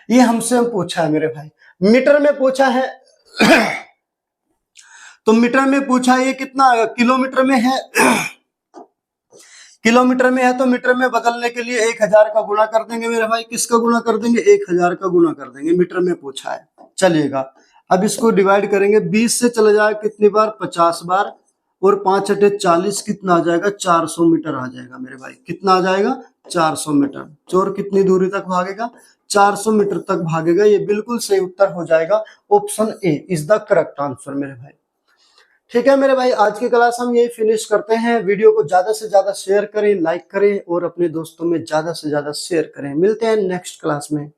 S1: ये हमसे पूछा है मेरे भाई। मीटर में पूछा है तो मीटर में पूछा ये कितना, किलोमीटर में है किलोमीटर में है तो मीटर में बदलने के लिए 1000 का गुणा कर देंगे मेरे भाई। किसका गुणा कर देंगे, 1000 का गुणा कर देंगे। मीटर में पूछा है, चलिएगा। अब इसको डिवाइड करेंगे, 20 से चले जाएगा कितनी बार, 50 बार, और 5×8 = 40, कितना आ जाएगा 400 मीटर आ जाएगा मेरे भाई। कितना आ जाएगा 400 मीटर। चोर कितनी दूरी तक भागेगा, 400 मीटर तक भागेगा। ये बिल्कुल सही उत्तर हो जाएगा, option A is the correct answer मेरे भाई। ठीक है मेरे भाई, आज की क्लास हम यही फिनिश करते हैं। वीडियो को ज्यादा से ज्यादा शेयर करें, लाइक करें और अपने दोस्तों में ज्यादा से ज्यादा शेयर करें। मिलते हैं नेक्स्ट क्लास में।